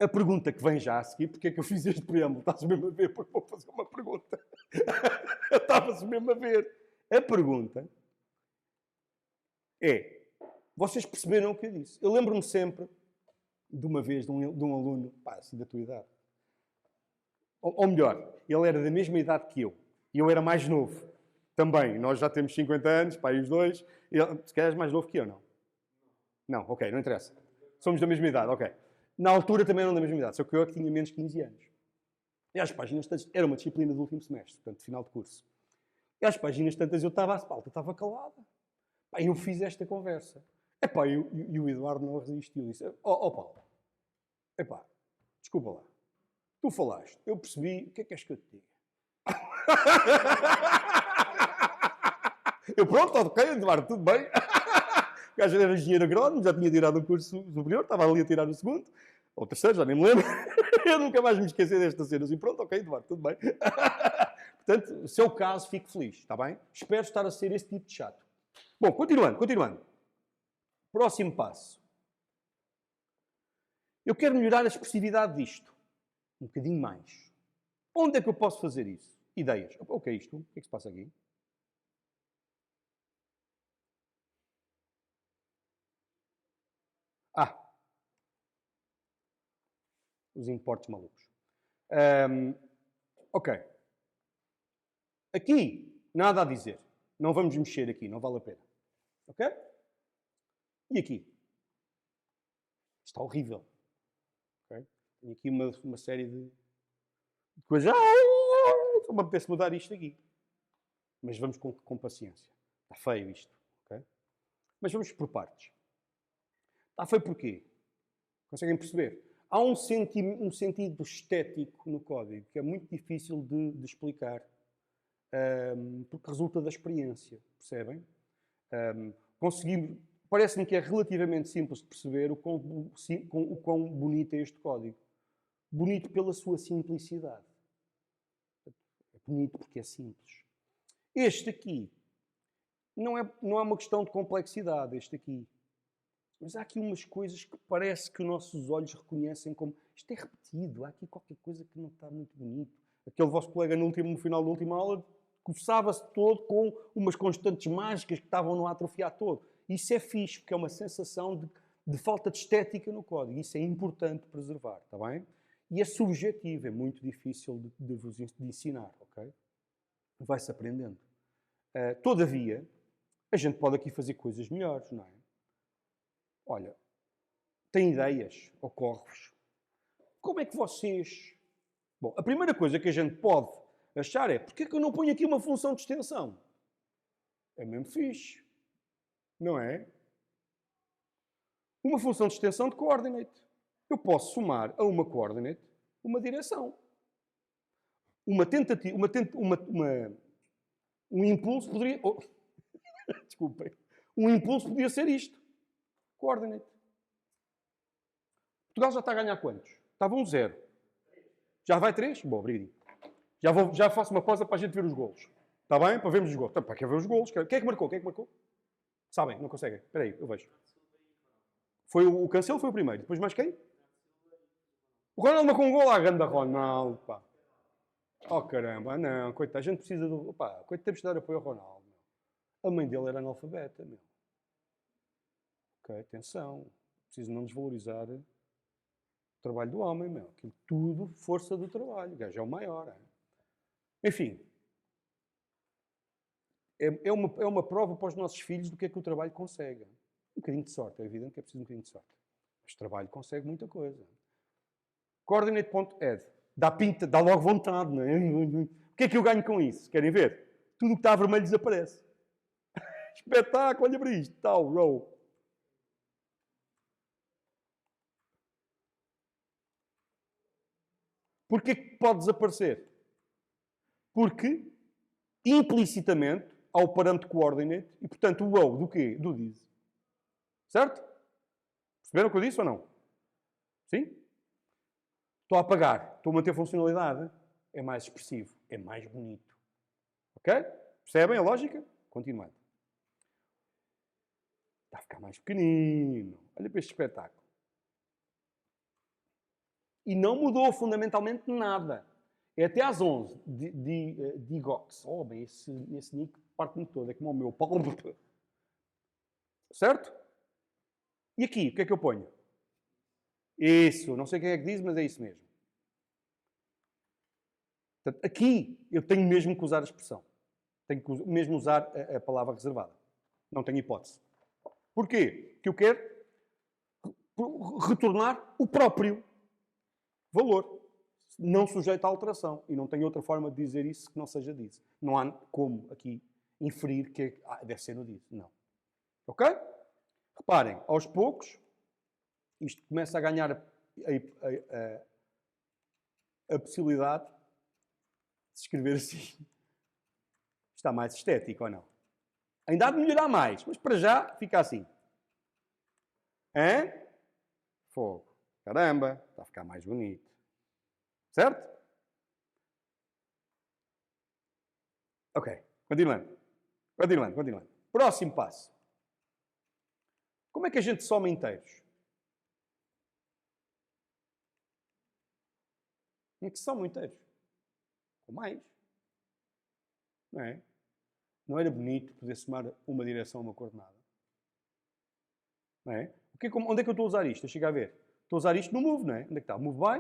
A pergunta que vem já a seguir, porque é que eu fiz este preâmbulo? Estás mesmo a ver? Porque vou fazer uma pergunta. Estava-se mesmo a ver. A pergunta é, vocês perceberam o que eu disse? Eu lembro-me sempre de uma vez de um aluno, assim da tua idade. Ou melhor, ele era da mesma idade que eu. E eu era mais novo. Também. Nós já temos 50 anos, aí os dois. Se calhar és mais novo que eu, não? Não, ok, não interessa. Somos da mesma idade, ok. Na altura também eram da mesma idade, só que eu é que tinha menos de 15 anos. E às páginas tantas, era uma disciplina do último semestre, portanto, final de curso. E às páginas tantas eu estava à espalda, estava calada. Eu fiz esta conversa. E o Eduardo não resistiu. Disse, Paulo, desculpa lá. Tu falaste, eu percebi, o que é que és que eu te diga? Eu pronto, ok, Eduardo, tudo bem. O gajo era engenheiro agrónomo, já tinha tirado o curso superior, estava ali a tirar o segundo, ou o terceiro, já nem me lembro. Eu nunca mais me esqueci desta cena. Assim, pronto, ok, Eduardo, tudo bem. Portanto, se é o caso, fico feliz, está bem? Espero estar a ser esse tipo de chato. Bom, continuando. Próximo passo. Eu quero melhorar a expressividade disto. Um bocadinho mais. Onde é que eu posso fazer isso? Ideias. O que é isto? O que é que se passa aqui? Os importes malucos. Ok. Aqui, nada a dizer. Não vamos mexer aqui, não vale a pena. Ok? E aqui? Está horrível. Okay? Tenho aqui uma série de coisas. Só me apetece mudar isto aqui. Mas vamos com paciência. Está feio isto. Okay? Mas vamos por partes. Está feio porquê? Conseguem perceber? Há um sentido estético no código que é muito difícil de explicar. Porque resulta da experiência. Percebem? Parece-me que é relativamente simples de perceber o quão bonito é este código. Bonito pela sua simplicidade. É bonito porque é simples. Este aqui não é uma questão de complexidade, este aqui. Mas há aqui umas coisas que parece que os nossos olhos reconhecem como isto é repetido, há aqui qualquer coisa que não está muito bonito. Aquele vosso colega no final da última aula coçava-se todo com umas constantes mágicas que estavam no a atrofiar todo. Isso é fixe, porque é uma sensação de falta de estética no código. Isso é importante preservar, está bem? E é subjetivo, é muito difícil de ensinar, ok? Vai-se aprendendo. Todavia, a gente pode aqui fazer coisas melhores, não é? Olha, tem ideias, ocorre-vos. Como é que vocês... Bom, a primeira coisa que a gente pode achar é porque é que eu não ponho aqui uma função de extensão? É mesmo fixe. Não é? Uma função de extensão de coordinate. Eu posso somar a uma coordinate uma direção. Uma tentativa... um impulso poderia... Desculpem. Um impulso podia ser isto. Coordinate. Portugal já está a ganhar quantos? Estava 1-0. Já vai 3? Bom, obrigado. Já faço uma pausa para a gente ver os golos. Está bem? Para vermos os golos. Para quem ver os golos. Quem é que marcou? Sabem? Não conseguem? Espera aí, eu vejo. Foi o Cancelo foi o primeiro. Depois mais quem? O Ronaldo marcou um gol à ganda Ronaldo, pá. Oh, caramba. Não, coitado. A gente precisa do... Pá, coitado, temos de dar apoio ao Ronaldo. Meu. A mãe dele era analfabeta, meu. Ok, atenção. Preciso não desvalorizar o trabalho do homem, meu. Aquilo tudo força do trabalho. O gajo é o maior. Enfim. É uma prova para os nossos filhos do que é que o trabalho consegue. Um bocadinho de sorte. É evidente que é preciso um bocadinho de sorte. Mas o trabalho consegue muita coisa. Coordinate.add. Dá logo vontade, não é? O que é que eu ganho com isso? Querem ver? Tudo o que está vermelho desaparece. Espetáculo, olha para isto. Tal, row. Porquê que pode desaparecer? Porque, implicitamente, há o parâmetro coordinate e, portanto, o row do quê? Do diz. Certo? Perceberam o que eu disse ou não? Sim? Estou a apagar. Estou a manter funcionalidade. É mais expressivo. É mais bonito. Ok? Percebem a lógica? Continuando. Está a ficar mais pequenino. Olha para este espetáculo. E não mudou fundamentalmente nada. É até às 11 de IGOX. Oh, bem, esse nick parte-me todo. É como o meu. Certo? E aqui, o que é que eu ponho? Isso. Não sei quem é que diz, mas é isso mesmo. Portanto, aqui eu tenho mesmo que usar a expressão. Tenho que mesmo usar a palavra reservada. Não tenho hipótese. Porquê? Porque eu quero retornar o próprio valor, não sujeito à alteração. E não tenho outra forma de dizer isso que não seja disso. Não há como aqui inferir que deve ser no disso. Não. Ok? Reparem, aos poucos, isto começa a ganhar a possibilidade de escrever assim. Está mais estético ou não? Ainda há de melhorar mais, mas para já fica assim. Hã? Fogo. Caramba, está a ficar mais bonito. Certo? Ok, continuando. Próximo passo. Como é que a gente soma inteiros? Como é que se soma inteiros? Com mais. Não é? Não era bonito poder somar uma direção a uma coordenada? Não é? Onde é que eu estou a usar isto? Deixa eu ver. Estou a usar isto no move, não é? Onde é que está? O move by?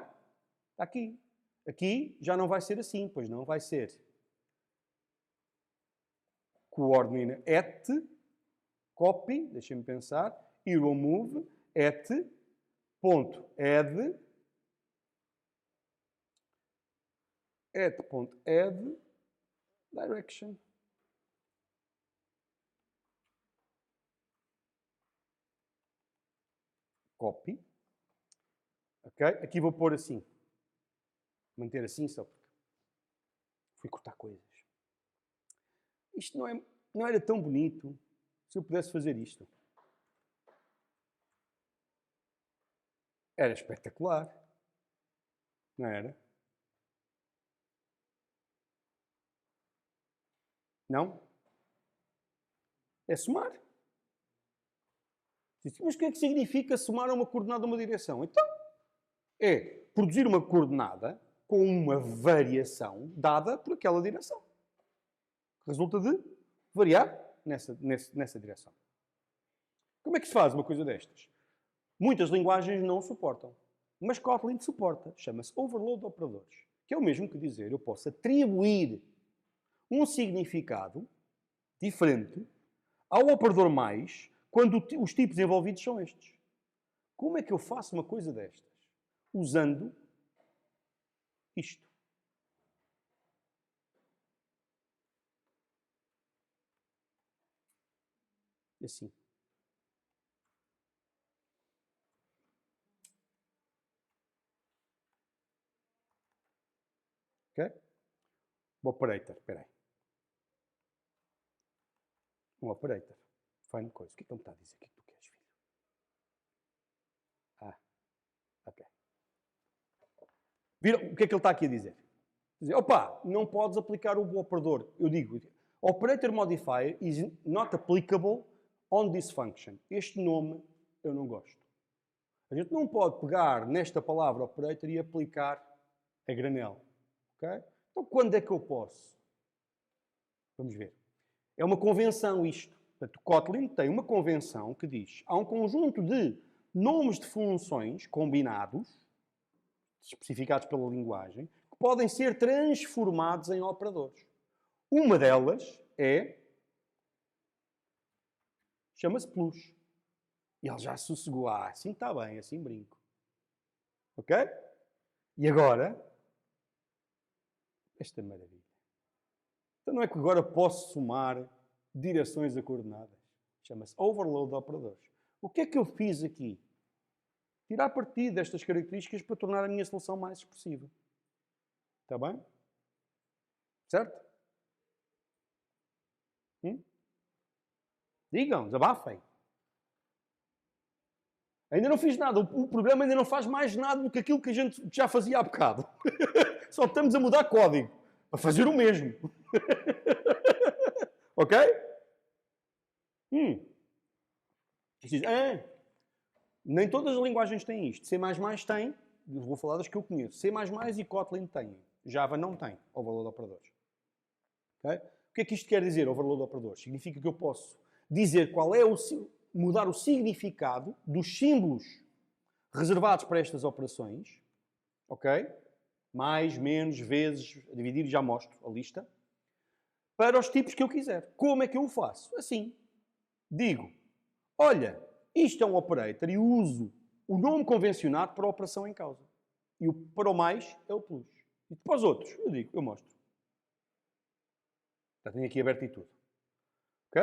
Está aqui. Aqui já não vai ser assim, pois não. Vai ser coordinate at, copy, deixem-me pensar, hero move at, ponto add direction. Copy. Ok? Aqui vou pôr assim. Manter assim só porque fui cortar coisas. Isto não era tão bonito se eu pudesse fazer isto. Era espetacular. Não era? Não? É somar. Mas o que é que significa somar a uma coordenada a uma direção? Então, é produzir uma coordenada com uma variação dada por aquela direção. Resulta de variar nessa direção. Como é que se faz uma coisa destas? Muitas linguagens não suportam. Mas Kotlin suporta. Chama-se overload operadores. Que é o mesmo que dizer, eu posso atribuir um significado diferente ao operador mais quando os tipos envolvidos são estes. Como é que eu faço uma coisa destas? Usando isto. Assim. Ok? O operator, espera aí. Um operator. Fine coisa. O que é que ele me está a dizer? O que é que tu queres, filho? Ok. Viram? O que é que ele está aqui a dizer? Dizer, opa, não podes aplicar o operador. Eu digo, operator modifier is not applicable on this function. Este nome eu não gosto. A gente não pode pegar nesta palavra operator e aplicar a granel. Okay? Então, quando é que eu posso? Vamos ver. É uma convenção isto. Portanto, o Kotlin tem uma convenção que diz há um conjunto de nomes de funções combinados, especificados pela linguagem, que podem ser transformados em operadores. Uma delas chama-se plus. E ele já sossegou. Assim está bem, assim brinco. Ok? E agora, esta maravilha. Então não é que agora posso somar direções a coordenadas. Chama-se overload de operadores. O que é que eu fiz aqui? Tirar partido destas características para tornar a minha solução mais expressiva. Está bem? Certo? Digam, desabafem. Ainda não fiz nada. O programa ainda não faz mais nada do que aquilo que a gente já fazia há bocado. Só estamos a mudar código. A fazer o mesmo. Ok? Nem todas as linguagens têm isto. C++ tem, vou falar das que eu conheço. C++ e Kotlin têm. Java não tem overload de operadores. Okay? O que é que isto quer dizer, overload de operadores? Significa que eu posso dizer qual é mudar o significado dos símbolos reservados para estas operações. Ok? Mais, menos, vezes, a dividir, já mostro a lista. Para os tipos que eu quiser. Como é que eu o faço? Assim. Digo, olha, isto é um operator e uso o nome convencionado para a operação em causa. E para o mais é o plus. E para os outros, eu digo, eu mostro. Já tenho aqui aberto e tudo. Ok?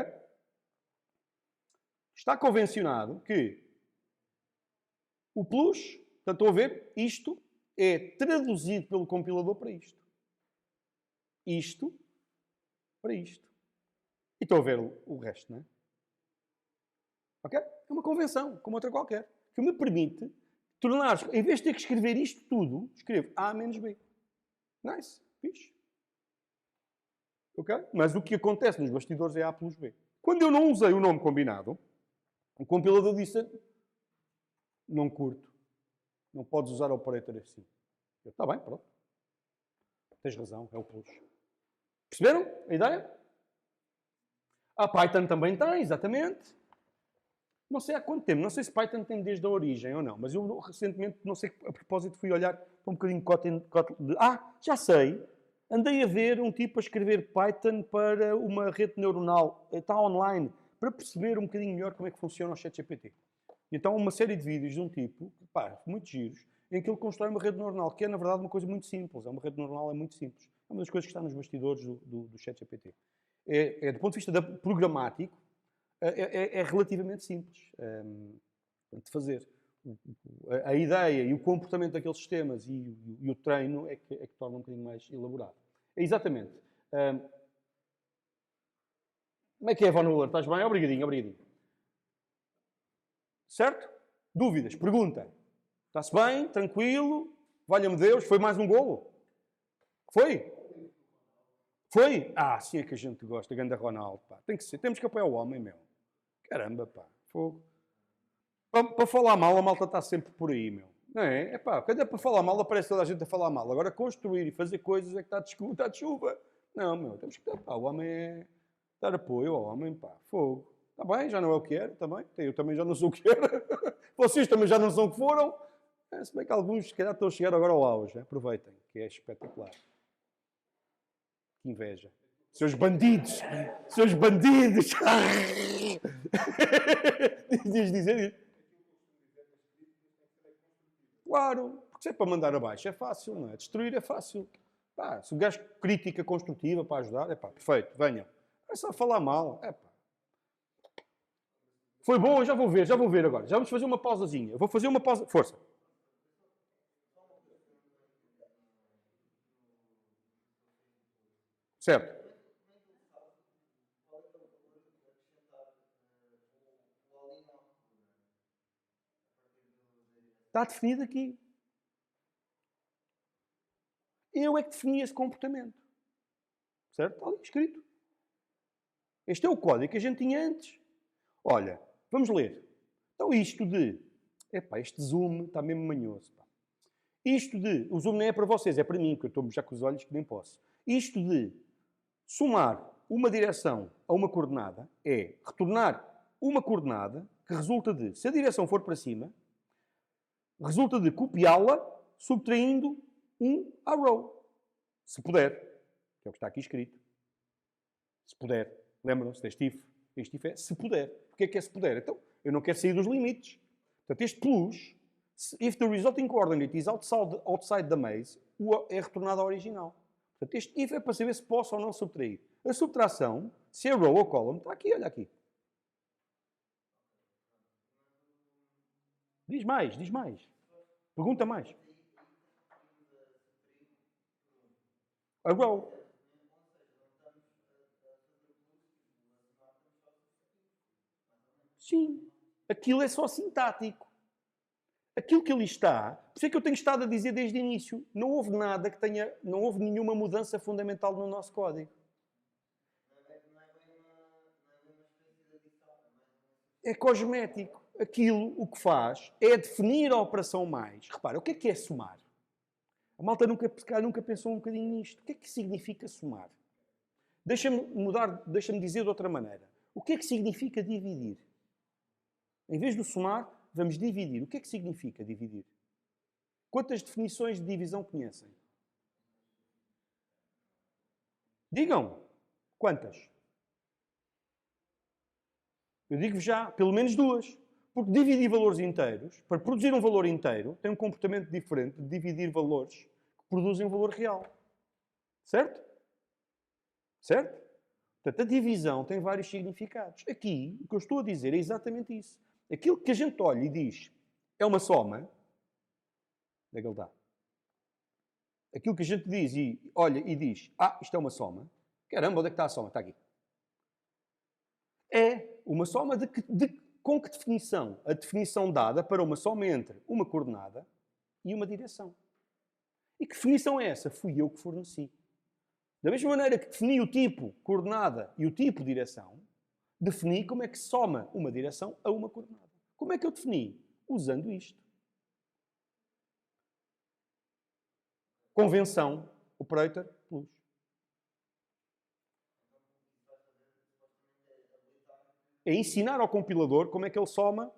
Está convencionado que o plus, portanto, estão a ver, isto é traduzido pelo compilador para isto. Isto para isto. E estão a ver o resto, não é? Ok? É uma convenção, como outra qualquer, que me permite tornar, em vez de ter que escrever isto tudo, escrevo A menos B. Nice. Fixe. Ok? Mas o que acontece nos bastidores é A plus B. Quando eu não usei o nome combinado, o compilador disse, não curto. Não podes usar operator assim. Está bem, pronto. Tens razão, é o plus. Perceberam a ideia? A Python também tem, exatamente. Não sei há quanto tempo, não sei se Python tem desde a origem ou não, mas eu recentemente, não sei, a propósito, fui olhar para um bocadinho Kotlin. Já sei! Andei a ver um tipo a escrever Python para uma rede neuronal, está online, para perceber um bocadinho melhor como é que funciona o ChatGPT. Então, uma série de vídeos de um tipo, muito giros, em que ele constrói uma rede neuronal, que é, na verdade, uma coisa muito simples. É uma rede neuronal, é muito simples. É uma das coisas que está nos bastidores do ChatGPT. Do ponto de vista programático, é relativamente simples de fazer. A ideia e o comportamento daqueles sistemas e o treino é que torna um bocadinho mais elaborado. É exatamente. Como é que é, Von Uller? Estás bem? Obrigadinho, obrigadinho. Certo? Dúvidas? Pergunta. Está-se bem? Tranquilo? Valha-me Deus, foi mais um golo? Foi? Foi? Sim é que a gente gosta. Ganda Ronaldo, pá. Tem que ser. Temos que apoiar o homem, meu. Caramba, pá. Fogo. Para falar mal, a malta está sempre por aí, meu. Não é? É pá, quando é para falar mal, aparece toda a gente a falar mal. Agora, construir e fazer coisas é que está de chuva. Não, meu, temos que ter, pá, o homem é dar apoio ao homem, pá, fogo. Está bem, já não é o que era, também. Eu também já não sou o que era. Vocês também já não são o que foram. Se bem que alguns, se calhar, estão a chegar agora ao auge. Aproveitem, que é espetacular. Que inveja. Seus bandidos! Seus bandidos! Diz dizer isso. Claro, porque se é para mandar abaixo é fácil, não é? Destruir é fácil. Pá, se o gajo crítica construtiva para ajudar, é pá, perfeito, venham. É só falar mal, é pá. Foi bom, já vou ver agora. Já vamos fazer uma pausazinha. Eu vou fazer uma pausa. Força. Certo. Está definido aqui. Eu é que defini esse comportamento. Certo? Está ali escrito. Este é o código que a gente tinha antes. Olha, vamos ler. Então isto de... Epá, este zoom está mesmo manhoso. Pá. Isto de... O zoom nem é para vocês, é para mim, que eu estou já com os olhos que nem posso. Isto de somar uma direção a uma coordenada é retornar uma coordenada que resulta de, se a direção for para cima, resulta de copiá-la subtraindo um arrow. Se puder. Que é o que está aqui escrito. Se puder. Lembram-se deste if? Este if é se puder. Porquê que é se puder? Então, eu não quero sair dos limites. Portanto, este plus, if the resulting coordinate is outside the maze, é retornado ao original. Portanto, este if é para saber se posso ou não subtrair. A subtração, se é row ou column, está aqui, olha aqui. Diz mais, diz mais. Pergunta mais. A row. Sim. Aquilo é só sintático. Aquilo que ali está, por isso é que eu tenho estado a dizer desde o início, não houve nada que tenha, não houve nenhuma mudança fundamental no nosso código. É cosmético. Aquilo, o que faz, é definir a operação mais. Repara, o que é somar? A malta nunca pensou um bocadinho nisto. O que é que significa somar? Deixa-me dizer de outra maneira. O que é que significa dividir? Em vez de somar, vamos dividir. O que é que significa dividir? Quantas definições de divisão conhecem? Digam. Quantas? Eu digo-vos já, pelo menos duas. Porque dividir valores inteiros, para produzir um valor inteiro, tem um comportamento diferente de dividir valores que produzem um valor real. Certo? Certo? Portanto, a divisão tem vários significados. Aqui, o que eu estou a dizer é exatamente isso. Aquilo que a gente olha e diz é uma soma. Onde é que ele está? Aquilo que a gente diz e olha e diz, isto é uma soma. Caramba, onde é que está a soma? Está aqui. É uma soma com que definição? A definição dada para uma soma entre uma coordenada e uma direção. E que definição é essa? Fui eu que forneci. Da mesma maneira que defini o tipo coordenada e o tipo direção, defini como é que se soma uma direção a uma coordenada. Como é que eu defini? Usando isto. Convenção, operator, plus. É ensinar ao compilador como é que ele soma.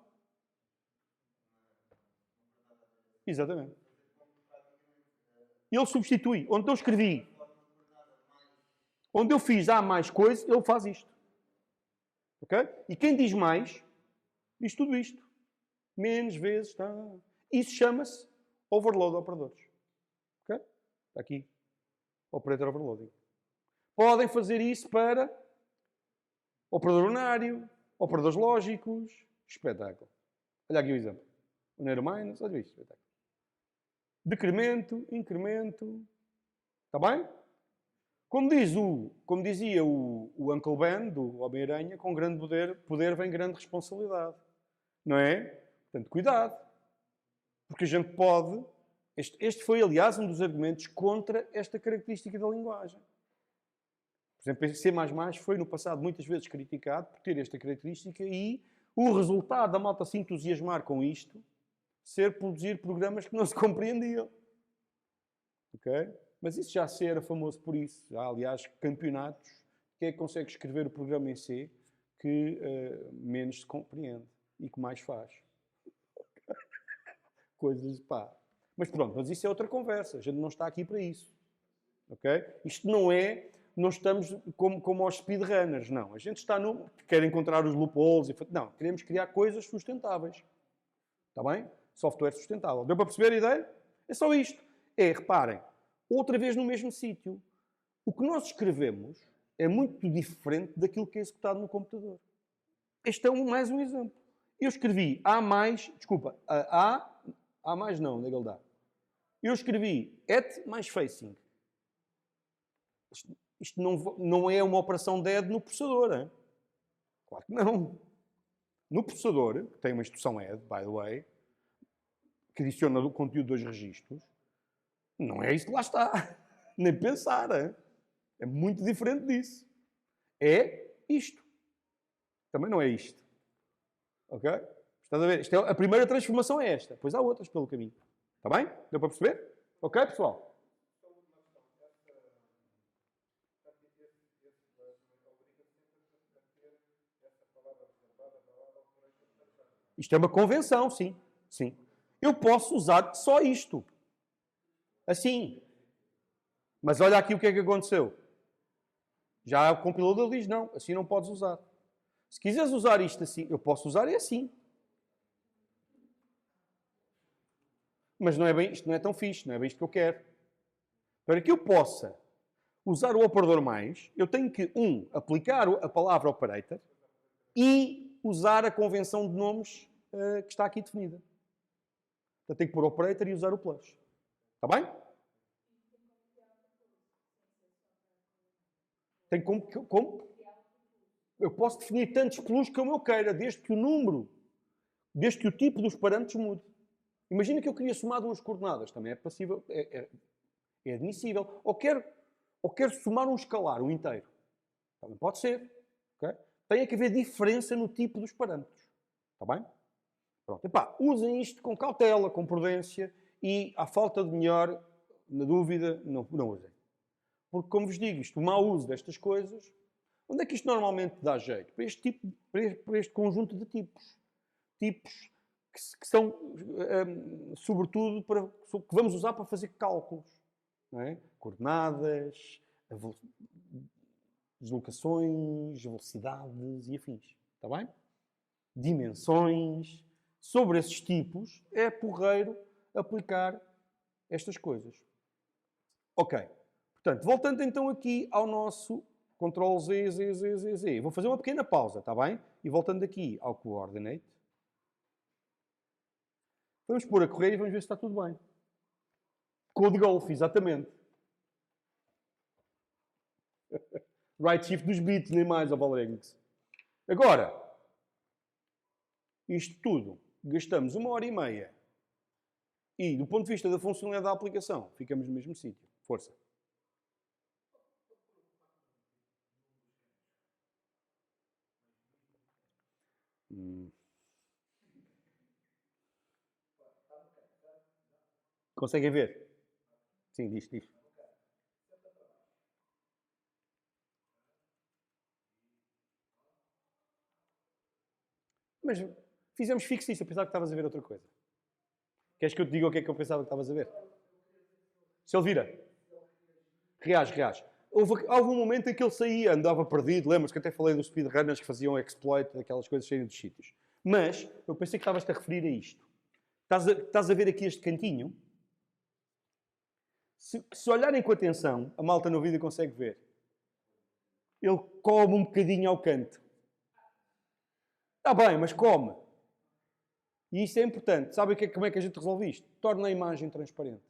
Exatamente. Ele substitui. Onde eu escrevi, onde eu fiz mais coisa, ele faz isto. Ok? E quem diz mais, diz tudo isto. Menos vezes. Tá. Isso chama-se overload operadores. Ok? Está aqui. Operator overloading. Podem fazer isso para operador unário, operadores lógicos. Espetáculo. Olha aqui o exemplo. Unário minus. Olha isto. Espetáculo. Decremento, incremento. Está bem? Como dizia o Uncle Ben, do Homem-Aranha, com grande poder vem grande responsabilidade. Não é? Portanto, cuidado. Porque a gente pode... Este foi, aliás, um dos argumentos contra esta característica da linguagem. Por exemplo, C++ foi, no passado, muitas vezes criticado por ter esta característica e o resultado da malta se entusiasmar com isto ser produzir programas que não se compreendiam. Ok? Mas isso já C era famoso por isso. Há, aliás, campeonatos. Quem é que consegue escrever o programa em C que menos se compreende e que mais faz? Coisas, pá. Mas pronto, mas isso é outra conversa. A gente não está aqui para isso. Ok? Isto não estamos como aos speedrunners, não. A gente está quer encontrar os loopholes. Não, queremos criar coisas sustentáveis. Está bem? Software sustentável. Deu para perceber a ideia? É só isto. Reparem, outra vez no mesmo sítio. O que nós escrevemos é muito diferente daquilo que é executado no computador. Este é mais um exemplo. Eu escrevi onde é que ele dá? Eu escrevi mais facing. Isto não é uma operação de add no processador. Hein? Claro que não. No processador, que tem uma instrução add, by the way, que adiciona o conteúdo dos registros, não é isso que lá está. Nem pensar. Hein? É muito diferente disso. É isto. Também não é isto. Ok? Estás a ver? A primeira transformação é esta. Depois há outras pelo caminho. Está bem? Deu para perceber? Ok, pessoal? Isto é uma convenção, sim. Sim. Eu posso usar só isto. Assim. Mas olha aqui o que é que aconteceu. Já o compilador diz, não, assim não podes usar. Se quiseres usar isto assim, eu posso usar assim. Mas não é bem, isto não é tão fixe, não é bem isto que eu quero. Para que eu possa usar o operador mais, eu tenho que, aplicar a palavra operator e usar a convenção de nomes que está aqui definida. Eu tenho que pôr operator e usar o plus. Está bem? Tem como? Eu posso definir tantos plus como eu queira, desde que o número, desde que o tipo dos parâmetros mude. Imagina que eu queria somar duas coordenadas. Também é passível, é admissível. Ou quero somar um escalar, um inteiro. Também pode ser. Okay? Tem que haver diferença no tipo dos parâmetros. Está bem? Pronto. Epá, usem isto com cautela, com prudência e, à falta de melhor, na dúvida, não usem. Porque, como vos digo, o mau uso destas coisas, onde é que isto normalmente dá jeito? Para este conjunto de tipos. Tipos que são, sobretudo, que vamos usar para fazer cálculos. Não é? Coordenadas, deslocações, velocidades e afins. Está bem? Dimensões. Sobre esses tipos, é porreiro aplicar estas coisas. Ok. Portanto, voltando então aqui ao nosso Ctrl Z, Z, Z, Z, Z. Vou fazer uma pequena pausa, está bem? E voltando aqui ao Coordinate. Vamos pôr a correr e vamos ver se está tudo bem. Code Golf, exatamente. Right shift dos bits, nem mais, Valrenix. Agora, isto tudo, gastamos 1h30 e, do ponto de vista da funcionalidade da aplicação, ficamos no mesmo sítio. Força. Conseguem ver? Sim, diz. Mas fizemos fixo isso, eu pensava que estavas a ver outra coisa. Queres que eu te diga o que é que eu pensava que estavas a ver? Se ele vira. Reage. Houve um momento em que ele saía, andava perdido. Lembras que até falei dos speedrunners que faziam exploit, daquelas coisas cheias de sítios. Mas eu pensei que estavas-te a referir a isto. Estás a ver aqui este cantinho? Se olharem com atenção, a malta no vídeo consegue ver. Ele come um bocadinho ao canto. Está bem, mas come. E isso é importante. Sabe como é que a gente resolve isto? Torna a imagem transparente.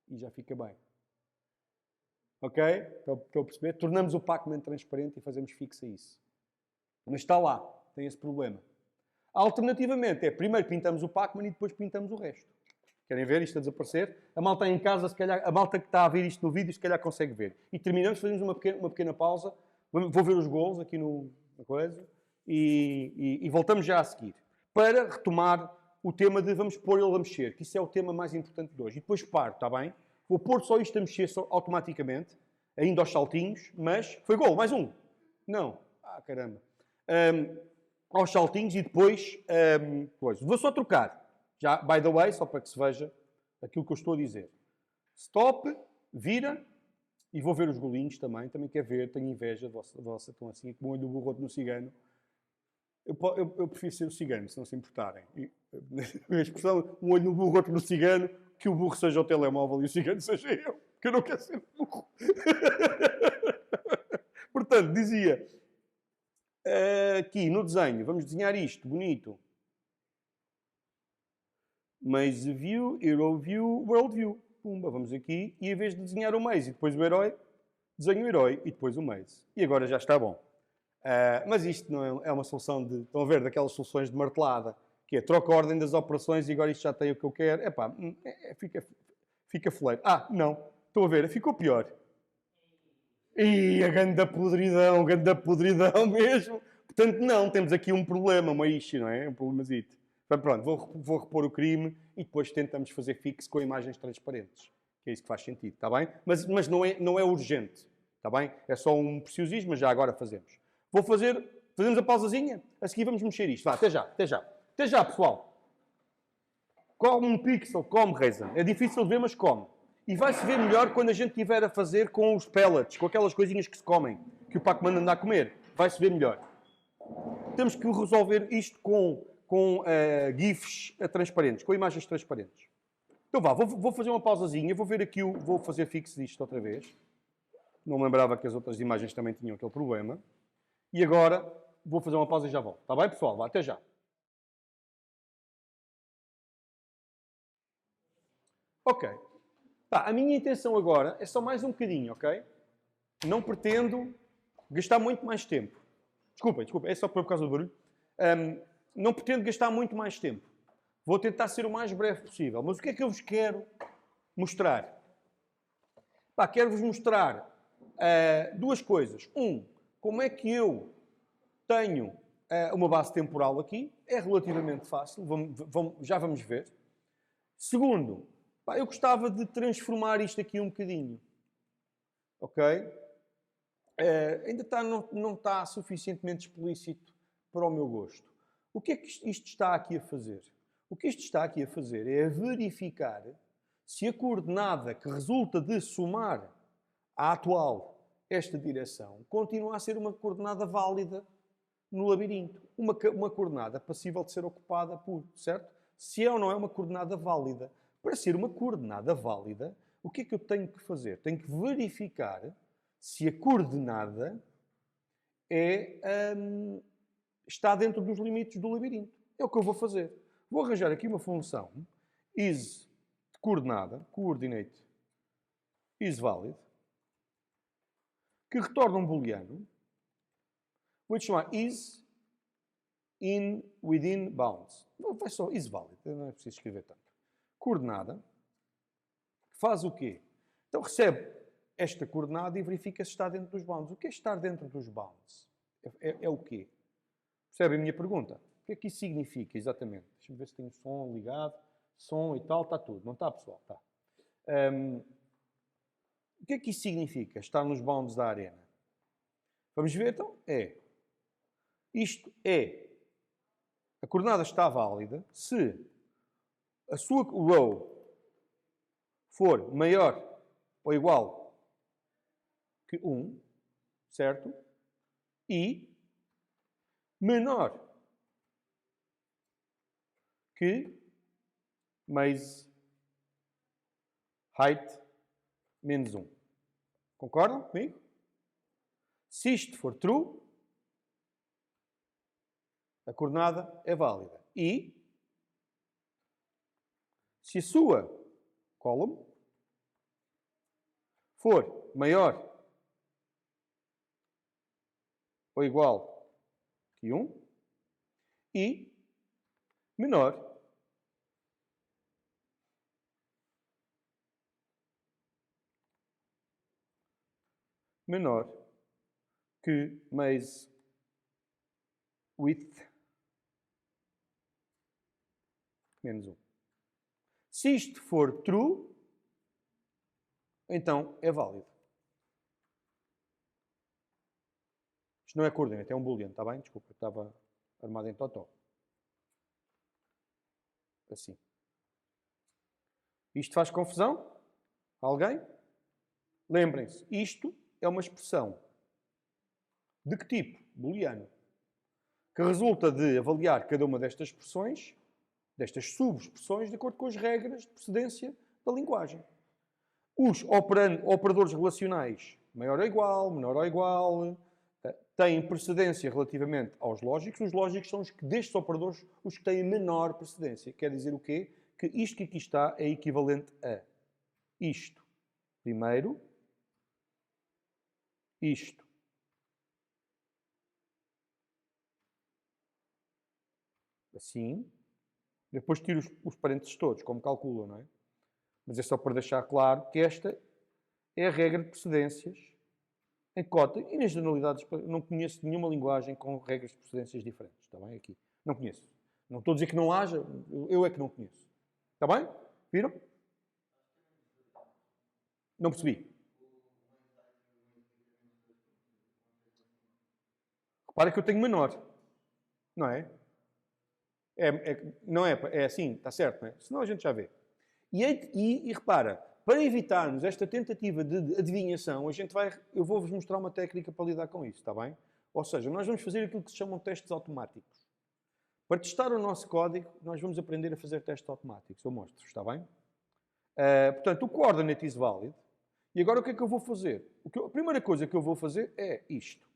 E já fica bem. Ok? Estão a perceber? Tornamos o Pacman transparente e fazemos fixo a isso. Mas está lá. Tem esse problema. Alternativamente, primeiro pintamos o Pacman e depois pintamos o resto. Querem ver isto a desaparecer? A malta em casa, se calhar, a malta que está a ver isto no vídeo, se calhar consegue ver. E terminamos, fazemos uma pequena pausa. Vou ver os gols aqui na coisa. E voltamos já a seguir. Para retomar o tema de vamos pôr ele a mexer, que isso é o tema mais importante de hoje. E depois paro, está bem? Vou pôr só isto a mexer automaticamente, ainda aos saltinhos, mas... Foi gol, mais um. Não. Caramba. Aos saltinhos e depois... Vou só trocar. Já, by the way, só para que se veja aquilo que eu estou a dizer. Stop, vira, e vou ver os golinhos também. Também quer ver, tenho inveja de vossa estão assim, como o olho do burro, outro no cigano. Eu prefiro ser o cigano, se não se importarem. A expressão, um olho no burro, outro no cigano, que o burro seja o telemóvel e o cigano seja eu. Que eu não quero ser burro. Portanto, dizia, aqui no desenho, vamos desenhar isto, bonito. Maze View, Hero View, World View. Pumba, vamos aqui. E em vez de desenhar o Maze e depois o herói, desenho o herói e depois o Maze. E agora já está bom. Mas isto não é uma solução de... Estão a ver, daquelas soluções de martelada, que é troca a ordem das operações e agora isto já tem o que eu quero. Fica foleiro. Não. Estão a ver, ficou pior. A ganda podridão mesmo. Portanto, não, temos aqui um problema, uma issue, não é? Um problemazito. Então, pronto, vou repor o crime e depois tentamos fazer fixo com imagens transparentes. Que é isso que faz sentido, está bem? Mas não é urgente, está bem? É só um preciosismo, mas já agora fazemos. Fazemos a pausazinha, a seguir vamos mexer isto. Vá, até já. Até já, pessoal. Come um pixel, come, Reason. É difícil de ver, mas come. E vai-se ver melhor quando a gente estiver a fazer com os pellets, com aquelas coisinhas que se comem, que o Pac-Man anda a comer. Vai-se ver melhor. Temos que resolver isto com GIFs transparentes, com imagens transparentes. Então vá, vou fazer uma pausazinha, vou ver aqui, vou fazer fixo disto outra vez. Não me lembrava que as outras imagens também tinham aquele problema. E agora vou fazer uma pausa e já volto. Está bem, pessoal? Vá, até já. Ok. Tá, a minha intenção agora é só mais um bocadinho, ok? Não pretendo gastar muito mais tempo. Desculpem, é só por causa do barulho. Não pretendo gastar muito mais tempo. Vou tentar ser o mais breve possível. Mas o que é que eu vos quero mostrar? Quero-vos mostrar duas coisas. Como é que eu tenho uma base temporal aqui. É relativamente fácil. Já vamos ver. Segundo, eu gostava de transformar isto aqui um bocadinho. Ok? Ainda não está suficientemente explícito para o meu gosto. O que é que isto está aqui a fazer? O que isto está aqui a fazer é verificar se a coordenada que resulta de somar à atual esta direção continua a ser uma coordenada válida no labirinto. Uma coordenada passível de ser ocupada por, certo? Se é ou não é uma coordenada válida. Para ser uma coordenada válida, o que é que eu tenho que fazer? Tenho que verificar se a coordenada está dentro dos limites do labirinto. É o que eu vou fazer. Vou arranjar aqui uma função is de coordenada, coordinate isValid, que retorna um booleano. Vou-lhe chamar is in within bounds. Vai só isValid, não é preciso escrever tanto. Coordenada, faz o quê? Então recebe esta coordenada e verifica se está dentro dos bounds. O que é estar dentro dos bounds? É o quê? Percebe a minha pergunta? O que é que isso significa exatamente? Deixa-me ver se tenho som ligado, som e tal, está tudo. Não está, pessoal? Está. O que é que isso significa, estar nos bounds da arena? Vamos ver então? Isto é, a coordenada está válida se a sua row for maior ou igual que 1, certo? E menor que mais height menos 1. Concordam comigo? Se isto for true, a coordenada é válida. E se a sua column for maior ou igual que 1 e menor que mais width menos 1. Se isto for true, então é válido. Isto não é coordenate, é um boolean, está bem? Desculpa, eu estava armado em totó. Assim. Isto faz confusão? Alguém? Lembrem-se, isto é uma expressão. De que tipo? Booleano. Que resulta de avaliar cada uma destas expressões, destas subexpressões, de acordo com as regras de precedência da linguagem. Os operadores relacionais, maior ou igual, menor ou igual, têm precedência relativamente aos lógicos. Os lógicos são destes operadores os que têm menor precedência. Quer dizer o quê? Que isto que aqui está é equivalente a isto. Primeiro, isto. Assim. Depois tiro os parênteses todos, como calculam, não é? Mas é só para deixar claro que esta é a regra de precedências em cota. E nas generalidades, não conheço nenhuma linguagem com regras de precedências diferentes. Está bem? Aqui. Não conheço. Não estou a dizer que não haja, eu é que não conheço. Está bem? Viram? Não percebi. Repara que eu tenho menor. Não é? Não é assim, está certo, não é? Senão a gente já vê. E repara, para evitarmos esta tentativa de adivinhação, eu vou-vos mostrar uma técnica para lidar com isso, está bem? Ou seja, nós vamos fazer aquilo que se chamam testes automáticos. Para testar o nosso código, nós vamos aprender a fazer testes automáticos. Eu mostro-vos, está bem? Portanto, o coordinate isValid E agora o que é que eu vou fazer? A primeira coisa que eu vou fazer é isto.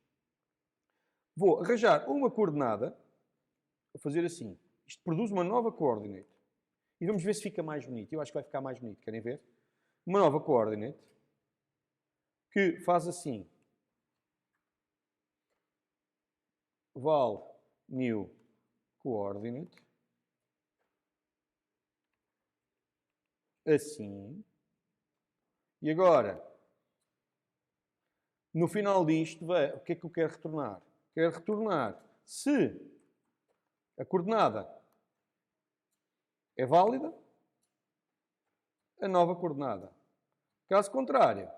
Vou arranjar uma coordenada, vou fazer assim. Isto produz uma nova coordinate. E vamos ver se fica mais bonito. Eu acho que vai ficar mais bonito. Querem ver? Uma nova coordinate que faz assim. Val new coordinate. Assim. E agora, no final disto, o que é que eu quero retornar? Quero retornar se a coordenada é válida, a nova coordenada. Caso contrário,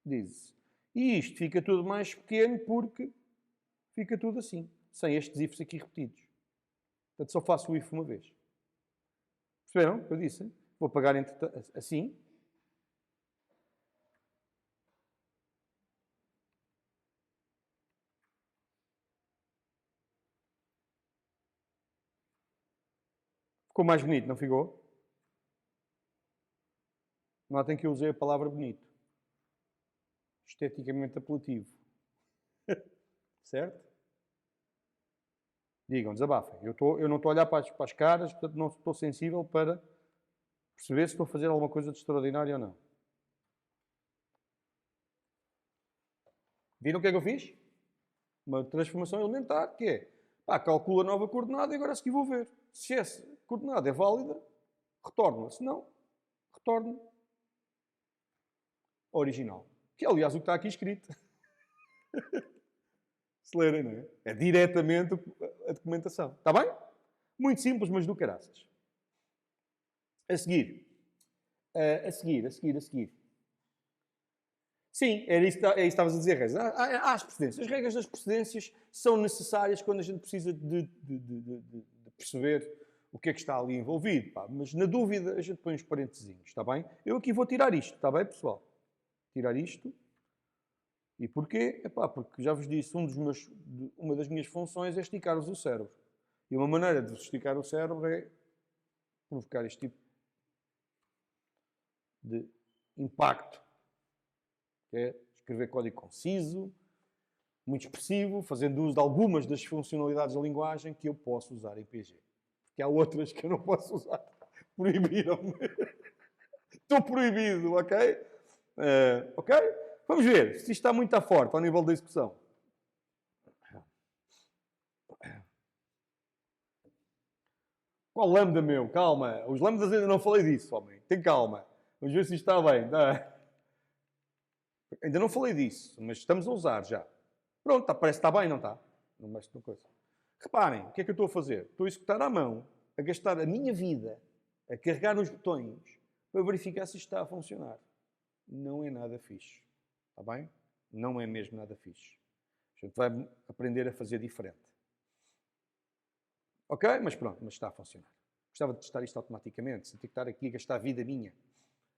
diz. E isto fica tudo mais pequeno porque fica tudo assim, sem estes ifs aqui repetidos. Portanto, só faço o if uma vez. Perceberam o que eu disse? Vou apagar assim. Ficou mais bonito, não ficou? Notem que eu usei a palavra bonito. Esteticamente apelativo. Certo? Digam, desabafem. Eu não estou a olhar para as caras, portanto não estou sensível para perceber se estou a fazer alguma coisa de extraordinário ou não. Viram o que é que eu fiz? Uma transformação elementar, que é, calcula a nova coordenada e agora a seguir vou ver. Se essa coordenada é válida, retorno-a. Se não, retorno a original. Que é, aliás, o que está aqui escrito. Se lerem, não é? É diretamente a documentação. Está bem? Muito simples, mas do caraças. A seguir. Sim, é isso que estavas a dizer, Reis. Há as precedências. As regras das precedências são necessárias quando a gente precisa de perceber o que é que está ali envolvido. Pá. Mas, na dúvida, a gente põe uns parentezinhos, está bem? Eu aqui vou tirar isto, está bem, pessoal? Tirar isto. E porquê? Porque já vos disse, uma das minhas funções é esticar-vos o cérebro. E uma maneira de esticar o cérebro é provocar este tipo de impacto. Que é escrever código conciso, muito expressivo, fazendo uso de algumas das funcionalidades da linguagem que eu posso usar em PG. Porque há outras que eu não posso usar. Proibiram-me. Estou proibido, ok? Ok? Vamos ver se isto está muito forte ao nível da execução. Qual lambda, meu? Calma. Os lambdas ainda não falei disso, homem. Tem calma. Vamos ver se isto está bem. Tá? Ainda não falei disso, mas estamos a usar já. Pronto, parece que está bem, não está? Não mexe numa coisa. Reparem, o que é que eu estou a fazer? Estou a executar à mão, a gastar a minha vida, a carregar nos botões, para verificar se isto está a funcionar. Não é nada fixe. Está bem? Não é mesmo nada fixe. A gente vai aprender a fazer diferente. Ok? Mas pronto, mas está a funcionar. Gostava de testar isto automaticamente, sem ter que estar aqui a gastar a vida minha.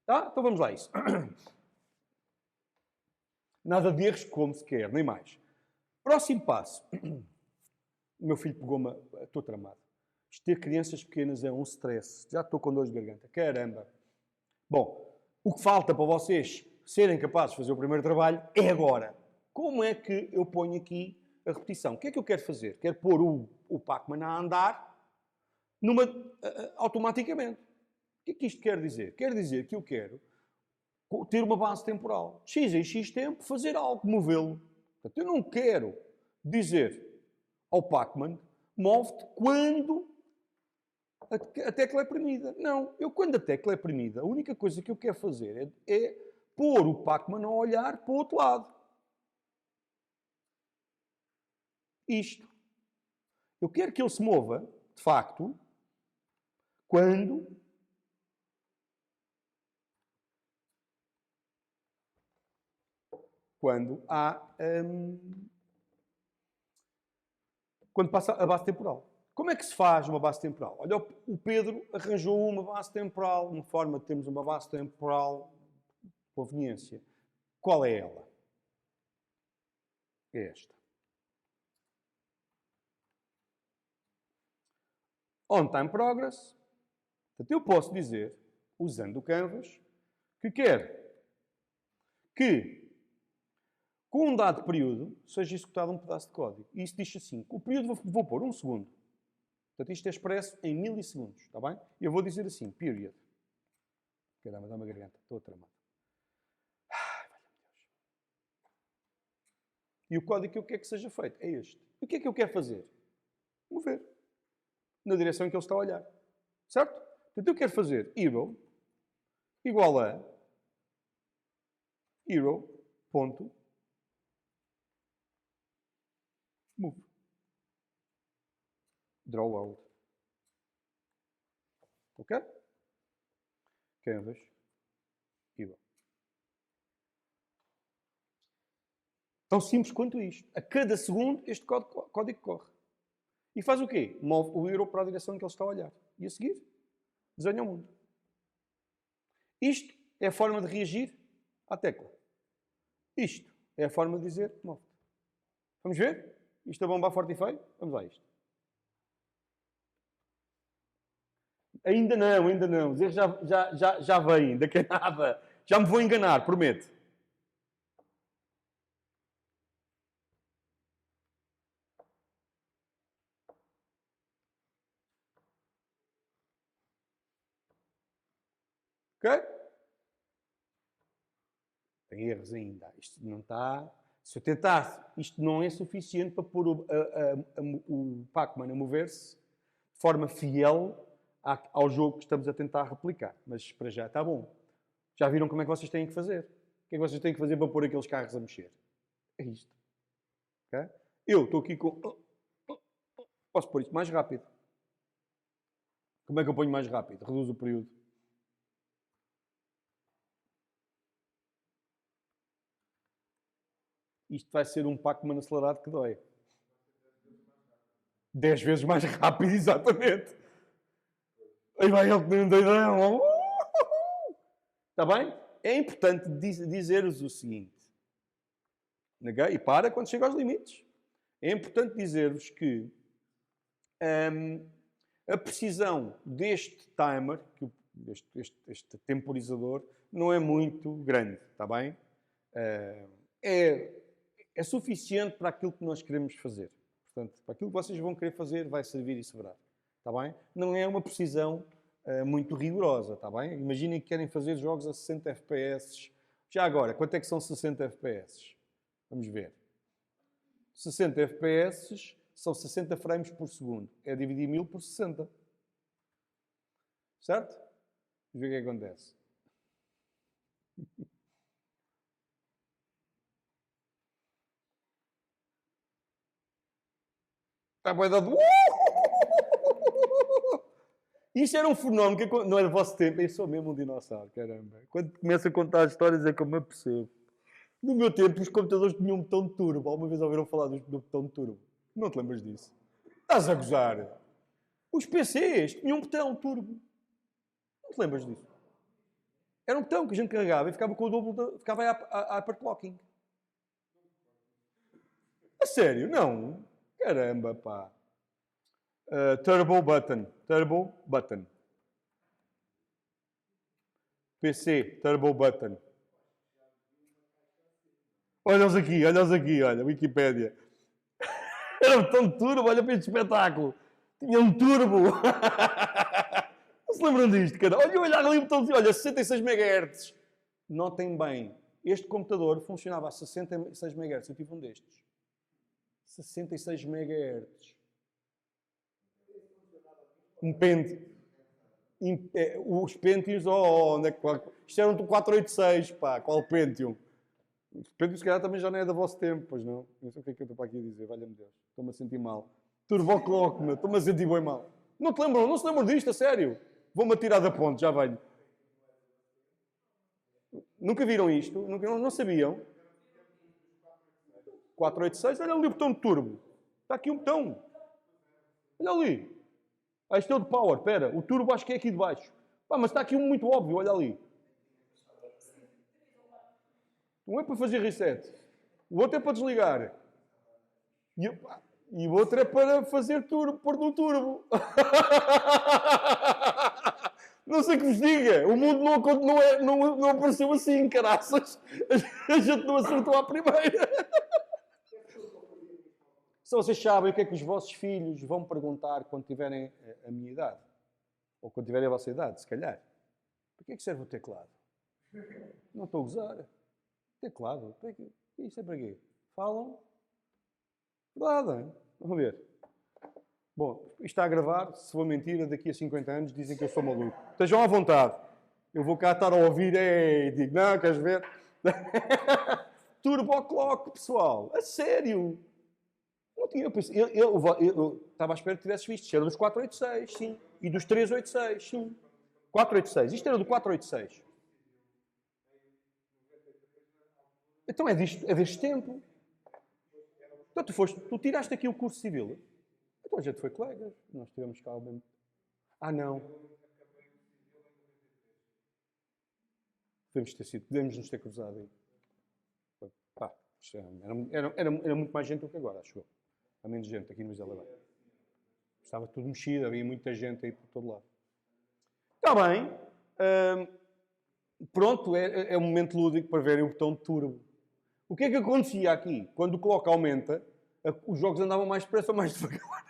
Tá? Então vamos lá a isso. Nada de erros como se quer, nem mais. Próximo passo. O meu filho pegou-me, estou tramado. Ter crianças pequenas é um stress. Já estou com dor de garganta. Caramba. Bom, o que falta para vocês serem capazes de fazer o primeiro trabalho é agora. Como é que eu ponho aqui a repetição? O que é que eu quero fazer? Quero pôr o Pacman a andar automaticamente. O que é que isto quer dizer? Quer dizer que eu quero ter uma base temporal. X em X tempo, fazer algo, movê-lo. Portanto, eu não quero dizer ao Pacman, move-te quando a tecla é premida. Não, eu quando a tecla é premida, a única coisa que eu quero fazer é pôr o Pacman a olhar para o outro lado. Isto. Eu quero que ele se mova, de facto, quando há... quando passa a base temporal. Como é que se faz uma base temporal? Olha, o Pedro arranjou uma base temporal, uma forma de termos uma base temporal por conveniência. Qual é ela? É esta. on-time progress. Portanto, eu posso dizer, usando o Canvas, que quero que, com um dado período, seja executado um pedaço de código. E isso diz assim, o período vou pôr 1 segundo. Portanto, isto é expresso em milissegundos, está bem? Eu vou dizer assim, period. Caramba, dá uma garganta, estou a tramar. E o código que eu quero que seja feito é este. E o que é que eu quero fazer? Mover. Na direção em que ele está a olhar. Certo? Portanto, eu quero fazer hero igual a hero.move. Draw world. Ok? Canvas. Hero. Tão simples quanto isto. A cada segundo este código corre. E faz o quê? Move o hero para a direção em que ele está a olhar. E a seguir, desenha o mundo. Isto é a forma de reagir à tecla. Isto é a forma de dizer move-te. Vamos ver? Isto é bombar forte e feio? Vamos lá a isto. Ainda não. Os erros já vêm, daqui a nada. Já me vou enganar, prometo. Ok? Tem erros ainda. Isto não está... Se eu tentar, isto não é suficiente para pôr o Pac-Man a mover-se de forma fiel ao jogo que estamos a tentar replicar. Mas para já está bom. Já viram como é que vocês têm que fazer? O que é que vocês têm que fazer para pôr aqueles carros a mexer? É isto. Okay? Eu estou aqui com... Posso pôr isto mais rápido. Como é que eu ponho mais rápido? Reduz o período. Isto vai ser um Pac-Man acelerado que dói. 10 vezes mais rápido, exatamente. Aí vai ele que não tem ideia. Está bem? É importante dizer-vos o seguinte. Okay? E para quando chega aos limites. É importante dizer-vos que a precisão deste timer, este temporizador, não é muito grande. Está bem? É suficiente para aquilo que nós queremos fazer. Portanto, para aquilo que vocês vão querer fazer, vai servir e sobrar. Está bem? Não é uma precisão muito rigorosa. Está bem? Imaginem que querem fazer jogos a 60 FPS. Já agora, quanto é que são 60 FPS? Vamos ver. 60 FPS são 60 frames por segundo. É dividir 1000 por 60. Certo? Vamos ver o que acontece. Está bem dado. Isto era um fenómeno que não é do vosso tempo. Eu sou mesmo um dinossauro, caramba. Quando começo a contar as histórias é que eu me apercebo. No meu tempo, os computadores tinham um botão de turbo. Alguma vez ouviram falar do botão de turbo? Não te lembras disso? Estás a gozar? Os PCs tinham um botão de turbo. Não te lembras disso? Era um botão que a gente carregava e ficava com o dobro, ficava a hyperclocking. A sério? Não. Caramba, pá. Turbo button. PC, turbo button. Olha-os aqui, olha, Wikipédia. Era um botão de turbo, olha para este espetáculo. Tinha um turbo. Não se lembram disto, cara? Olha ali o botão de... Olha, 66 MHz. Notem bem, este computador funcionava a 66 MHz. Eu tive um destes. 66 MHz. Um Pentium. Os Pentiums, onde é que... Isto era um 486, pá. Qual Pentium? O Pentium, se calhar, também já não é do vosso tempo, pois não? Não sei o que é que eu estou para aqui a dizer, valha-me Deus. Estou-me a sentir mal. Turboclock, meu. Estou-me a sentir bem mal. Não te lembram? Não se lembram disto, a sério? Vou-me atirar da ponte, já venho. Nunca viram isto? Não sabiam? 486, olha ali o botão de turbo. Está aqui um botão. Olha ali. Este é o de power, espera. O turbo acho que é aqui de baixo. Pá, mas está aqui um muito óbvio, olha ali. Um é para fazer reset. O outro é para desligar. E o outro é para fazer turbo, pôr no turbo. Não sei o que vos diga. O mundo não apareceu assim, caraças. A gente não acertou à primeira. Se vocês sabem o que é que os vossos filhos vão perguntar quando tiverem a minha idade, ou quando tiverem a vossa idade, se calhar. Para que é que serve o teclado? Não estou a gozar. Teclado? Isso é para quê? Falam? Verdade, hein? Vamos ver. Bom, isto está a gravar. Se for mentira, daqui a 50 anos dizem que eu sou maluco. Estejam à vontade. Eu vou cá estar a ouvir e digo, não, queres ver? Turbo Clock, pessoal. A sério. Não tinha, eu estava à espera que tivesses visto. Isto era dos 486, sim. E dos 386, sim. 486. Isto era do 486. Então é deste tempo. Então tu tiraste aqui o curso civil. Então a gente foi colegas. Nós tivemos cá o mesmo. Ah, não. Devemos nos ter cruzado aí. Pá, era muito mais gente do que agora, acho eu. Há menos gente aqui no Isela Bem. Estava tudo mexido, havia muita gente aí por todo lado. Está bem. Pronto, é um momento lúdico para verem o botão de turbo. O que é que acontecia aqui? Quando o clock aumenta, os jogos andavam mais depressa ou mais devagar.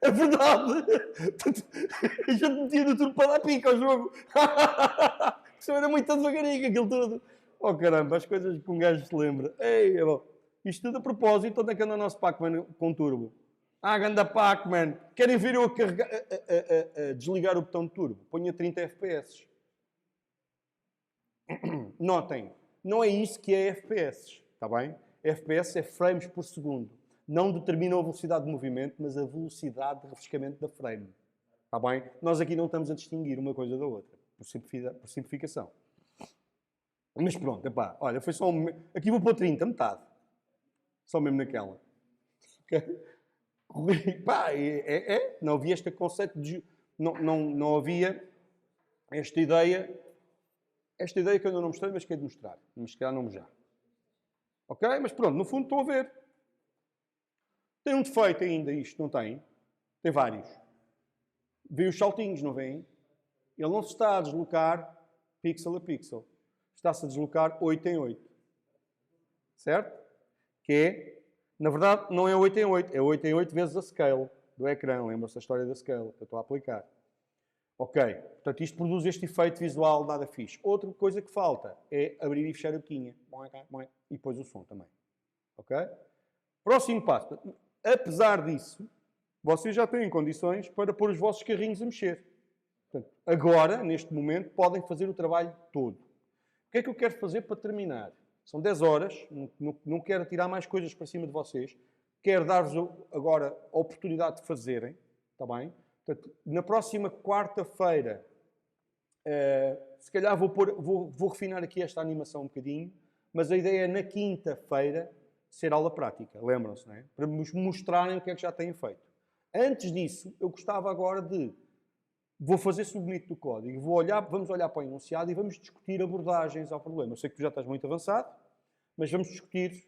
É verdade! A gente metia no turbo para dar pica ao jogo. Isso era muito devagarinho, aquilo tudo. Oh caramba, as coisas que um gajo se lembra. Ei, isto tudo a propósito, onde é que anda o nosso Pac-Man com turbo? Ah, ganda Pac-Man. Querem ver eu a desligar o botão de turbo? Ponha 30 FPS. Notem, não é isso que é FPS, está bem? FPS é frames por segundo. Não determina a velocidade de movimento, mas a velocidade de refrescamento da frame. Está bem? Nós aqui não estamos a distinguir uma coisa da outra, por simplificação. Mas pronto, epá, olha, foi só um... Aqui vou pôr 30, metade. Só mesmo naquela. Okay? Pá, não havia este conceito de... Não havia esta ideia que eu ainda não mostrei, mas que é de mostrar. Mas se calhar não já. Ok? Mas pronto, no fundo estão a ver. Tem um defeito ainda isto, não tem? Tem vários. Vê os saltinhos, não vêem? Ele não se está a deslocar pixel a pixel. Está-se a deslocar 8 em 8. Certo? Que é, na verdade, não é 8 em 8. É 8 em 8 vezes a scale do ecrã. Lembra-se da história da scale que eu estou a aplicar. Ok. Portanto, isto produz este efeito visual nada fixe. Outra coisa que falta é abrir e fechar a boquinha. E depois o som também. Ok? Próximo passo. Apesar disso, vocês já têm condições para pôr os vossos carrinhos a mexer. Portanto, agora, neste momento, podem fazer o trabalho todo. O que é que eu quero fazer para terminar? São 10 horas, não quero tirar mais coisas para cima de vocês. Quero dar-vos agora a oportunidade de fazerem, está bem? Portanto, na próxima quarta-feira, se calhar vou refinar aqui esta animação um bocadinho, mas a ideia é na quinta-feira ser aula prática, lembram-se, não é? Para nos mostrarem o que é que já têm feito. Antes disso, eu gostava agora de... Vou fazer submit do código, vamos olhar para o enunciado e vamos discutir abordagens ao problema. Eu sei que tu já estás muito avançado, mas vamos discutir...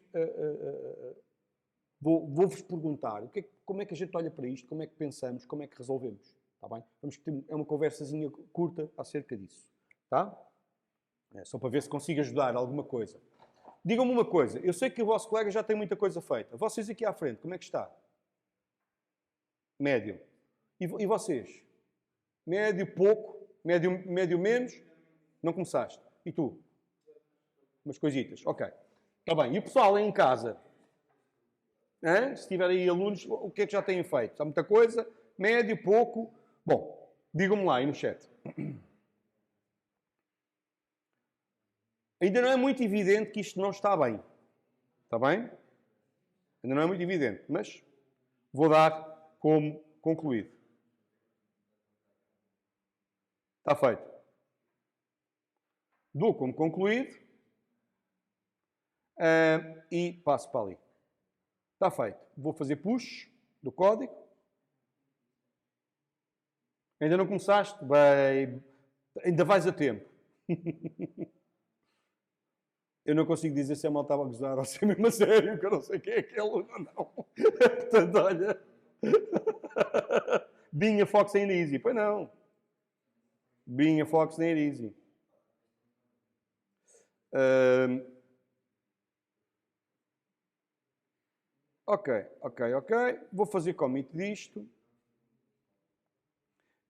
Vou-vos perguntar como é que a gente olha para isto, como é que pensamos, como é que resolvemos. Está bem? Vamos ter uma conversazinha curta acerca disso. Tá? Só para ver se consigo ajudar alguma coisa. Digam-me uma coisa. Eu sei que o vosso colega já tem muita coisa feita. Vocês aqui à frente, como é que está? Médio. E vocês? Médio, pouco? Médio menos? Não começaste. E tu? Umas coisitas. Ok. Está bem. E o pessoal em casa? Se tiverem aí alunos, o que é que já têm feito? Há muita coisa? Médio, pouco? Bom, digam-me lá aí no chat. Ainda não é muito evidente que isto não está bem. Está bem? Ainda não é muito evidente, mas vou dar como concluído. Está feito. Dou como concluído e passo para ali. Está feito. Vou fazer push do código. Ainda não começaste? Bem, ainda vais a tempo. Eu não consigo dizer se a malta estava a gozar ou se é mesmo a sério, que eu não sei quem é aquele aluno ou não. Portanto, olha... Being a Fox ainda easy. Pois não. Being a Fox ainda easy. Ok. Vou fazer commit disto.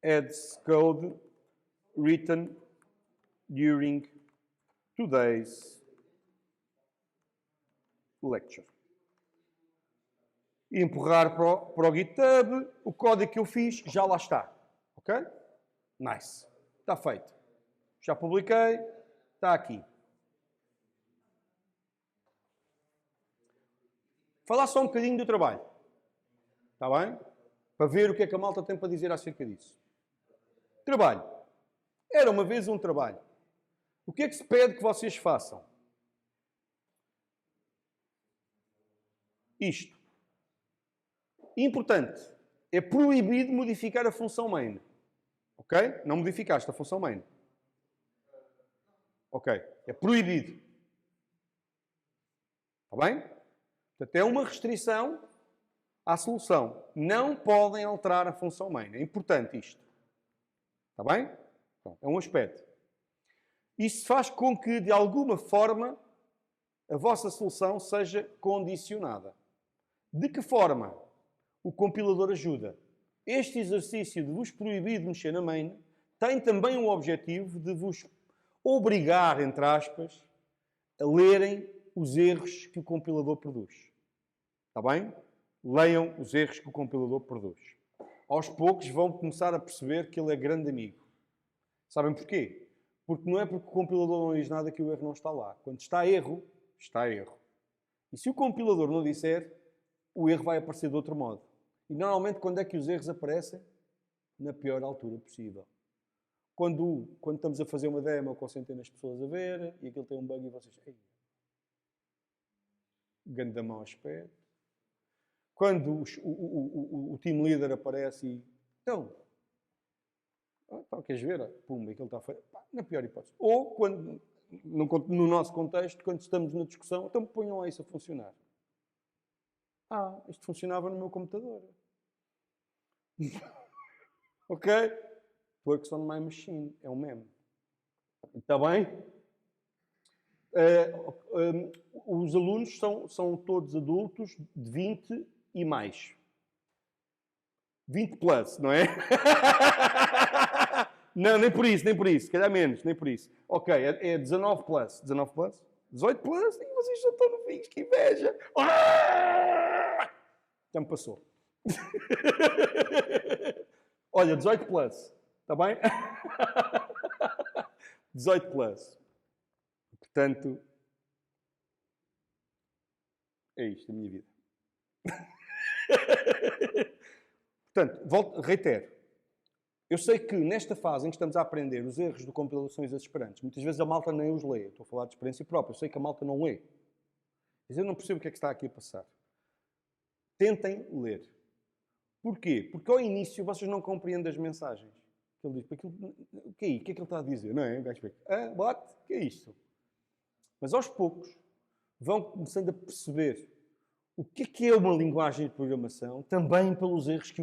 Adds code written during today's lecture. E empurrar para o GitHub. O código que eu fiz já lá está. Ok? Nice. Está feito. Já publiquei. Está aqui. Falar só um bocadinho do trabalho. Está bem? Para ver o que é que a malta tem para dizer acerca disso. Trabalho. Era uma vez um trabalho. O que é que se pede que vocês façam? Isto. Importante. É proibido modificar a função main. Ok? Não modificaste a função main. Ok. É proibido. Está bem? Portanto, é uma restrição à solução. Não podem alterar a função main. É importante isto. Está bem? Então, é um aspecto. Isso faz com que, de alguma forma, a vossa solução seja condicionada. De que forma o compilador ajuda? Este exercício de vos proibir de mexer na main tem também o objetivo de vos obrigar, entre aspas, a lerem os erros que o compilador produz. Está bem? Leiam os erros que o compilador produz. Aos poucos vão começar a perceber que ele é grande amigo. Sabem porquê? Porque não é porque o compilador não diz nada que o erro não está lá. Quando está erro, está erro. E se o compilador não disser, o erro vai aparecer de outro modo. E normalmente quando é que os erros aparecem? Na pior altura possível. Quando estamos a fazer uma demo com centenas de pessoas a ver e aquilo tem um bug e vocês... Ei, ganda mau aspecto. Quando o team leader aparece e... Então, queres ver? Pum, aquilo está feio. Na pior hipótese. Ou, quando, no nosso contexto, quando estamos na discussão, então ponham lá isso a funcionar. Isto funcionava no meu computador. Ok? Works on my machine. É um meme. Está bem? Os alunos são todos adultos de 20 e mais. 20 plus, não é? Não, nem por isso. Se calhar menos, nem por isso. Ok, é 19 plus. 19 plus? 18 plus? E vocês já estão novinhos, que inveja! Já me passou. Olha, 18 plus. Está bem? 18 plus. Portanto, é isto a minha vida. Portanto, reitero. Eu sei que nesta fase em que estamos a aprender os erros de compilações desesperantes, muitas vezes a malta nem os lê. Estou a falar de experiência própria. Eu sei que a malta não lê. Mas eu não percebo o que é que está aqui a passar. Tentem ler. Porquê? Porque ao início vocês não compreendem as mensagens. Ele diz, o que é isso? O que é que ele está a dizer? Não é? O gajo fica, what? O que é isto? Mas aos poucos vão começando a perceber o que é uma linguagem de programação, também pelos erros que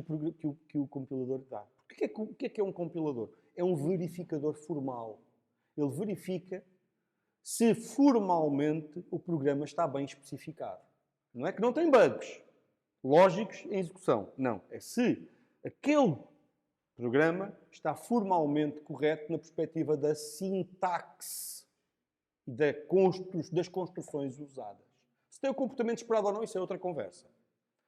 o compilador dá. O que é um compilador? É um verificador formal. Ele verifica se formalmente o programa está bem especificado. Não é que não tem bugs lógicos em execução. Não. É se aquele programa está formalmente correto na perspectiva da sintaxe e das construções usadas. Se tem o comportamento esperado ou não, isso é outra conversa.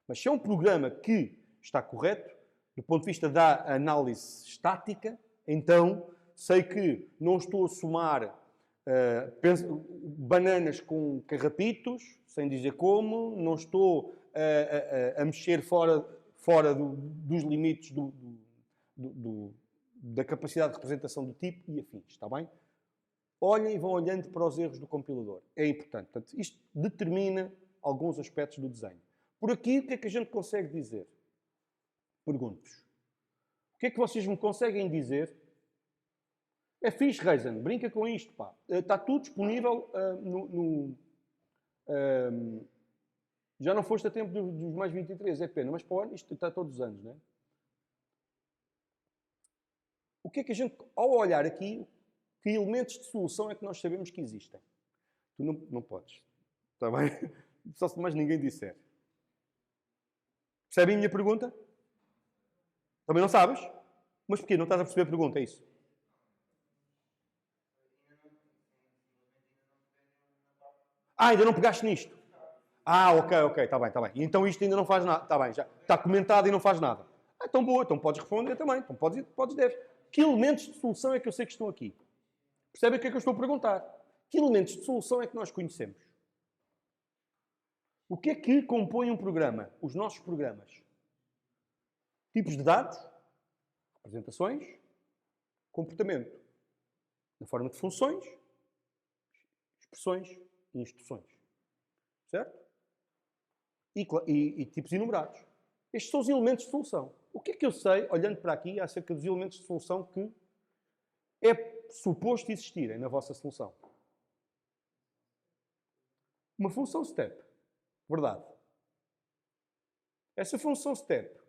Mas se é um programa que está correto, do ponto de vista da análise estática, então sei que não estou a somar bananas com carrapitos, sem dizer como, não estou a mexer fora dos limites da capacidade de representação do tipo e afins, está bem? Olhem e vão olhando para os erros do compilador. É importante. Portanto, isto determina alguns aspectos do desenho. Por aqui, o que é que a gente consegue dizer? Pergunto-vos. O que é que vocês me conseguem dizer É fixe, Reisen. Brinca com isto, pá. Está tudo disponível já não foste a tempo dos mais 23, é pena. Mas para o ano, isto está todos os anos, não é? O que é que a gente, ao olhar aqui, que elementos de solução é que nós sabemos que existem? Tu não podes. Está bem? Só se mais ninguém disser. Percebem a minha pergunta? Também não sabes? Mas porquê? Não estás a perceber a pergunta, é isso? Ainda não pegaste nisto? Ok, está bem, está bem. E então isto ainda não faz nada. Está bem, já está comentado e não faz nada. Então boa, então podes responder também. Então podes deves. Que elementos de solução é que eu sei que estão aqui? Percebem o que é que eu estou a perguntar? Que elementos de solução é que nós conhecemos? O que é que compõe um programa? Os nossos programas. Tipos de dados, representações, comportamento. Na forma de funções, expressões e instruções. Certo? E tipos enumerados. Estes são os elementos de solução. O que é que eu sei, olhando para aqui, acerca dos elementos de solução que é suposto existirem na vossa solução? Uma função step. Verdade. Essa função step.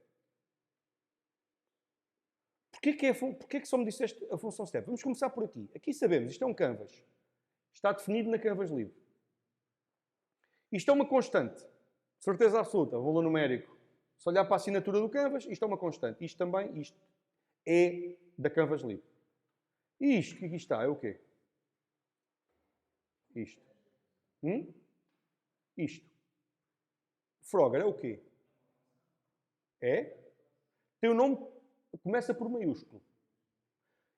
Porquê que só me disseste a função step? Vamos começar por aqui. Aqui sabemos, isto é um canvas. Está definido na canvas livre. Isto é uma constante. Certeza absoluta. Valor numérico. Se olhar para a assinatura do canvas, isto é uma constante. Isto também, isto é da canvas livre. E isto que aqui está é o quê? Isto. Isto. Frogger é o quê? É? Tem o nome, começa por maiúsculo.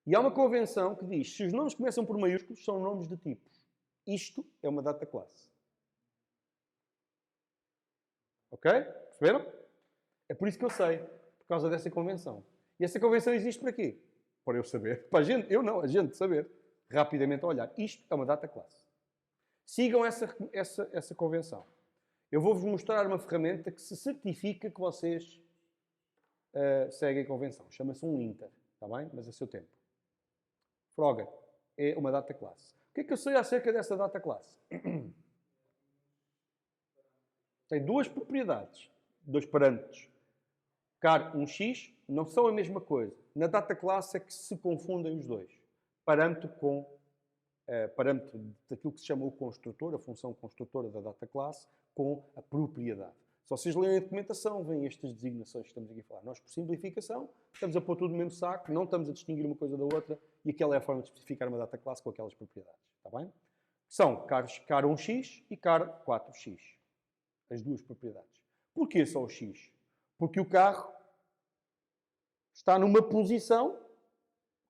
E há uma convenção que diz, se os nomes começam por maiúsculos, são nomes de tipos. Isto é uma data classe. Ok? Perceberam? É por isso que eu sei. Por causa dessa convenção. E essa convenção existe para quê? Para eu saber. Para a gente, eu não, a gente saber. Rapidamente a olhar. Isto é uma data classe. Sigam essa convenção. Eu vou-vos mostrar uma ferramenta que se certifica que vocês seguem a convenção. Chama-se um linter. Está bem? Mas a seu tempo. Frogger é uma data classe. O que é que eu sei acerca dessa data classe? Tem duas propriedades, dois parâmetros. Car 1x não são a mesma coisa. Na data classe é que se confundem os dois. Parâmetro com parâmetro daquilo que se chama o construtor, a função construtora da data classe, com a propriedade. Se vocês lerem a documentação, vêm estas designações que estamos aqui a falar. Nós, por simplificação, estamos a pôr tudo no mesmo saco, não estamos a distinguir uma coisa da outra, e aquela é a forma de especificar uma data classe com aquelas propriedades. Está bem? São car 1x e car 4x. As duas propriedades. Porquê só o x? Porque o carro está numa posição,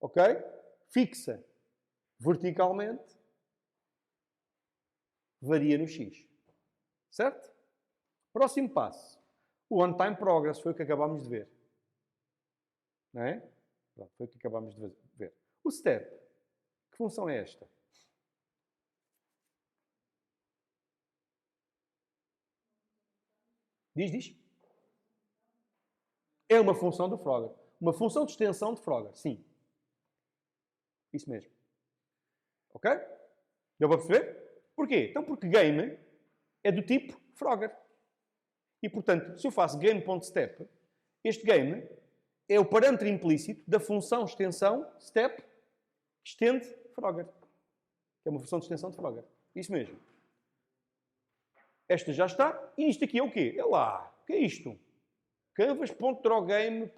ok? Fixa verticalmente, varia no x. Certo? Próximo passo. O on-time progress foi o que acabámos de ver. Não é? Pronto, foi o que acabámos de ver. O step. Que função é esta? Diz. É uma função do Frogger. Uma função de extensão de Frogger, sim. Isso mesmo. Ok? Deu para perceber? Porquê? Então porque game é do tipo Frogger. E, portanto, se eu faço game.step, este game é o parâmetro implícito da função extensão step que estende Frogger. Que é uma função de extensão de Frogger. Isso mesmo. Esta já está. E isto aqui é o quê? É lá. O que é isto? Canvas.drawGame.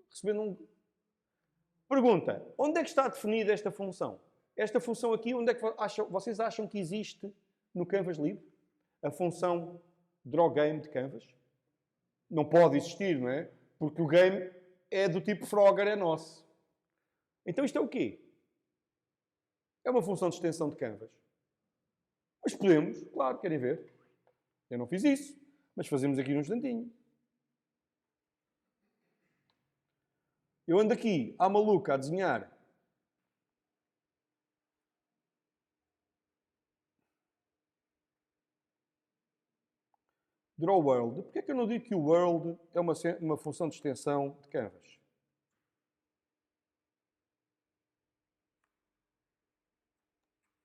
Recebendo um... Pergunta. Onde é que está definida esta função? Esta função aqui, onde é que vocês acham que existe no Canvas livre? A função drawGame de Canvas? Não pode existir, não é? Porque o game é do tipo Frogger, é nosso. Então isto é o quê? É uma função de extensão de Canvas. Mas podemos, claro, querem ver? Eu não fiz isso, mas fazemos aqui num instantinho. Eu ando aqui, à maluca, a desenhar Draw World. Porquê é que eu não digo que o World é uma função de extensão de Canvas?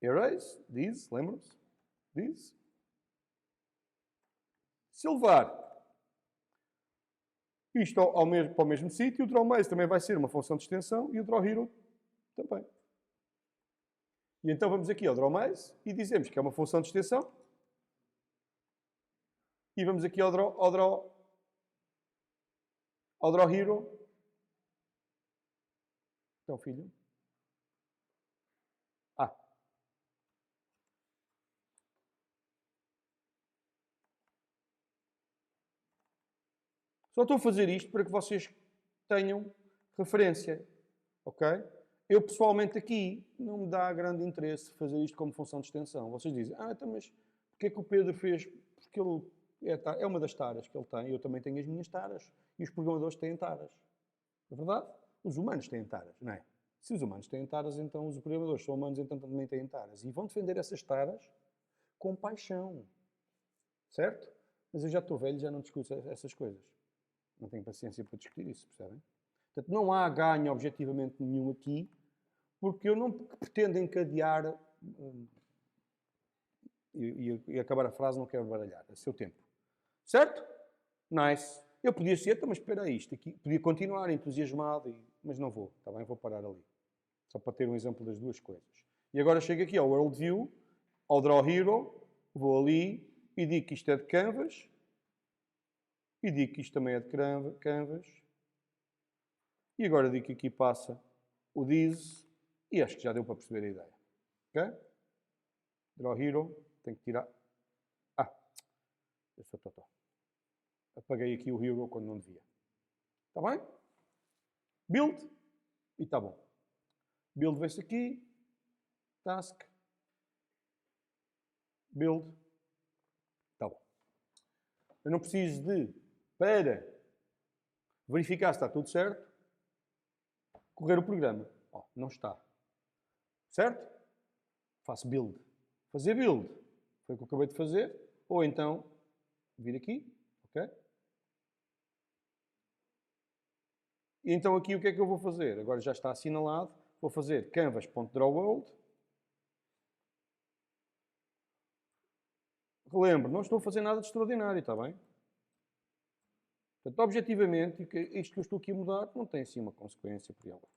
erase, this, lembram-se? This. Se eu levar isto para o mesmo sítio, o drawMaze também vai ser uma função de extensão e o drawHero também. E então vamos aqui ao drawMaze e dizemos que é uma função de extensão. E vamos aqui ao drawHero. Então, filho. Só estou a fazer isto para que vocês tenham referência, ok? Eu, pessoalmente, aqui, não me dá grande interesse fazer isto como função de extensão. Vocês dizem, então, mas porquê que o Pedro fez? Porque ele é uma das taras que ele tem. Eu também tenho as minhas taras. E os programadores têm taras. É verdade? Os humanos têm taras, não é? Se os humanos têm taras, então os programadores são humanos, então também têm taras. E vão defender essas taras com paixão. Certo? Mas eu já estou velho, já não discuto essas coisas. Não tenho paciência para discutir isso, percebem? Portanto, não há ganho objetivamente nenhum aqui, porque eu não pretendo encadear e acabar a frase, não quero baralhar. É seu tempo. Certo? Nice. Eu podia ser, mas espera aí, isto aqui. Podia continuar entusiasmado, mas não vou. Está bem? Vou parar ali. Só para ter um exemplo das duas coisas. E agora chego aqui ao WorldView, ao drawHero, vou ali e digo que isto é de Canvas. E digo que isto também é de Canvas. E agora digo que aqui passa o this. E acho que já deu para perceber a ideia. Ok? drawHero. Tenho que tirar... eu sou totó. Apaguei aqui o hero quando não devia. Está bem? Build. E está bom. Build vê-se aqui. Task. Build. Está bom. Eu não preciso para verificar se está tudo certo, correr o programa. Não está. Certo? Faço build. Fazer build. Foi o que eu acabei de fazer. Ou então, vir aqui. Ok? E então aqui o que é que eu vou fazer? Agora já está assinalado. Vou fazer canvas.drawWorld. Relembro, não estou a fazer nada de extraordinário, está bem? Portanto, objetivamente, isto que eu estou aqui a mudar não tem assim uma consequência por ela.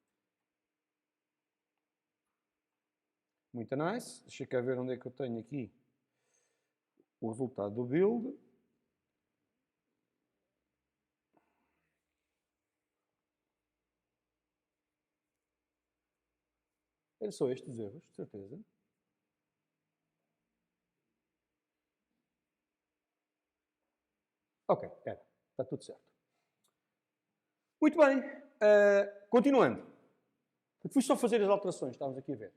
Muito nice. Deixa cá ver onde é que eu tenho aqui o resultado do build. Eram só estes os erros, de certeza. Ok, está tudo certo. Muito bem, continuando. Fui só fazer as alterações, estávamos aqui a ver.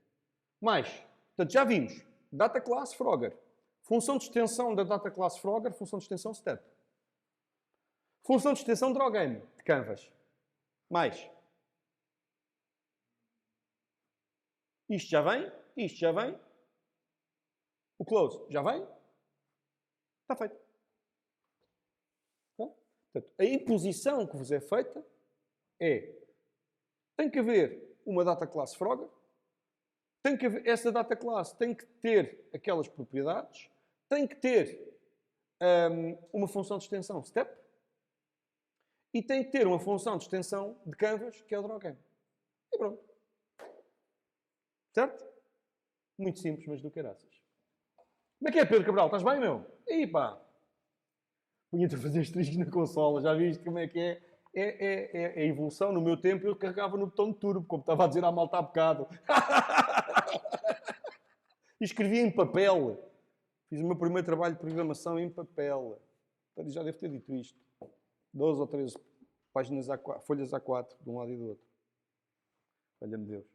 Mais, portanto, já vimos, data class Frogger, função de extensão da data class Frogger, função de extensão step. Função de extensão drawGame, de Canvas. Mais. Isto já vem. O close já vem. Está feito. Portanto, a imposição que vos é feita tem que haver uma data class Frogger, essa data class tem que ter aquelas propriedades, tem que ter uma função de extensão step e tem que ter uma função de extensão de Canvas, que é o drawGame. E pronto. Certo? Muito simples, mas do caraças. Como é que é, Pedro Cabral? Estás bem, meu? E pá! Punha-te a fazer asterisco na consola, já viste como é que é? É a evolução. No meu tempo eu carregava no botão de turbo, como estava a dizer à malta há bocado. E escrevia em papel. Fiz o meu primeiro trabalho de programação em papel. Já devo ter dito isto. 12 ou 13 páginas folhas A4, de um lado e do outro. Olha-me Deus.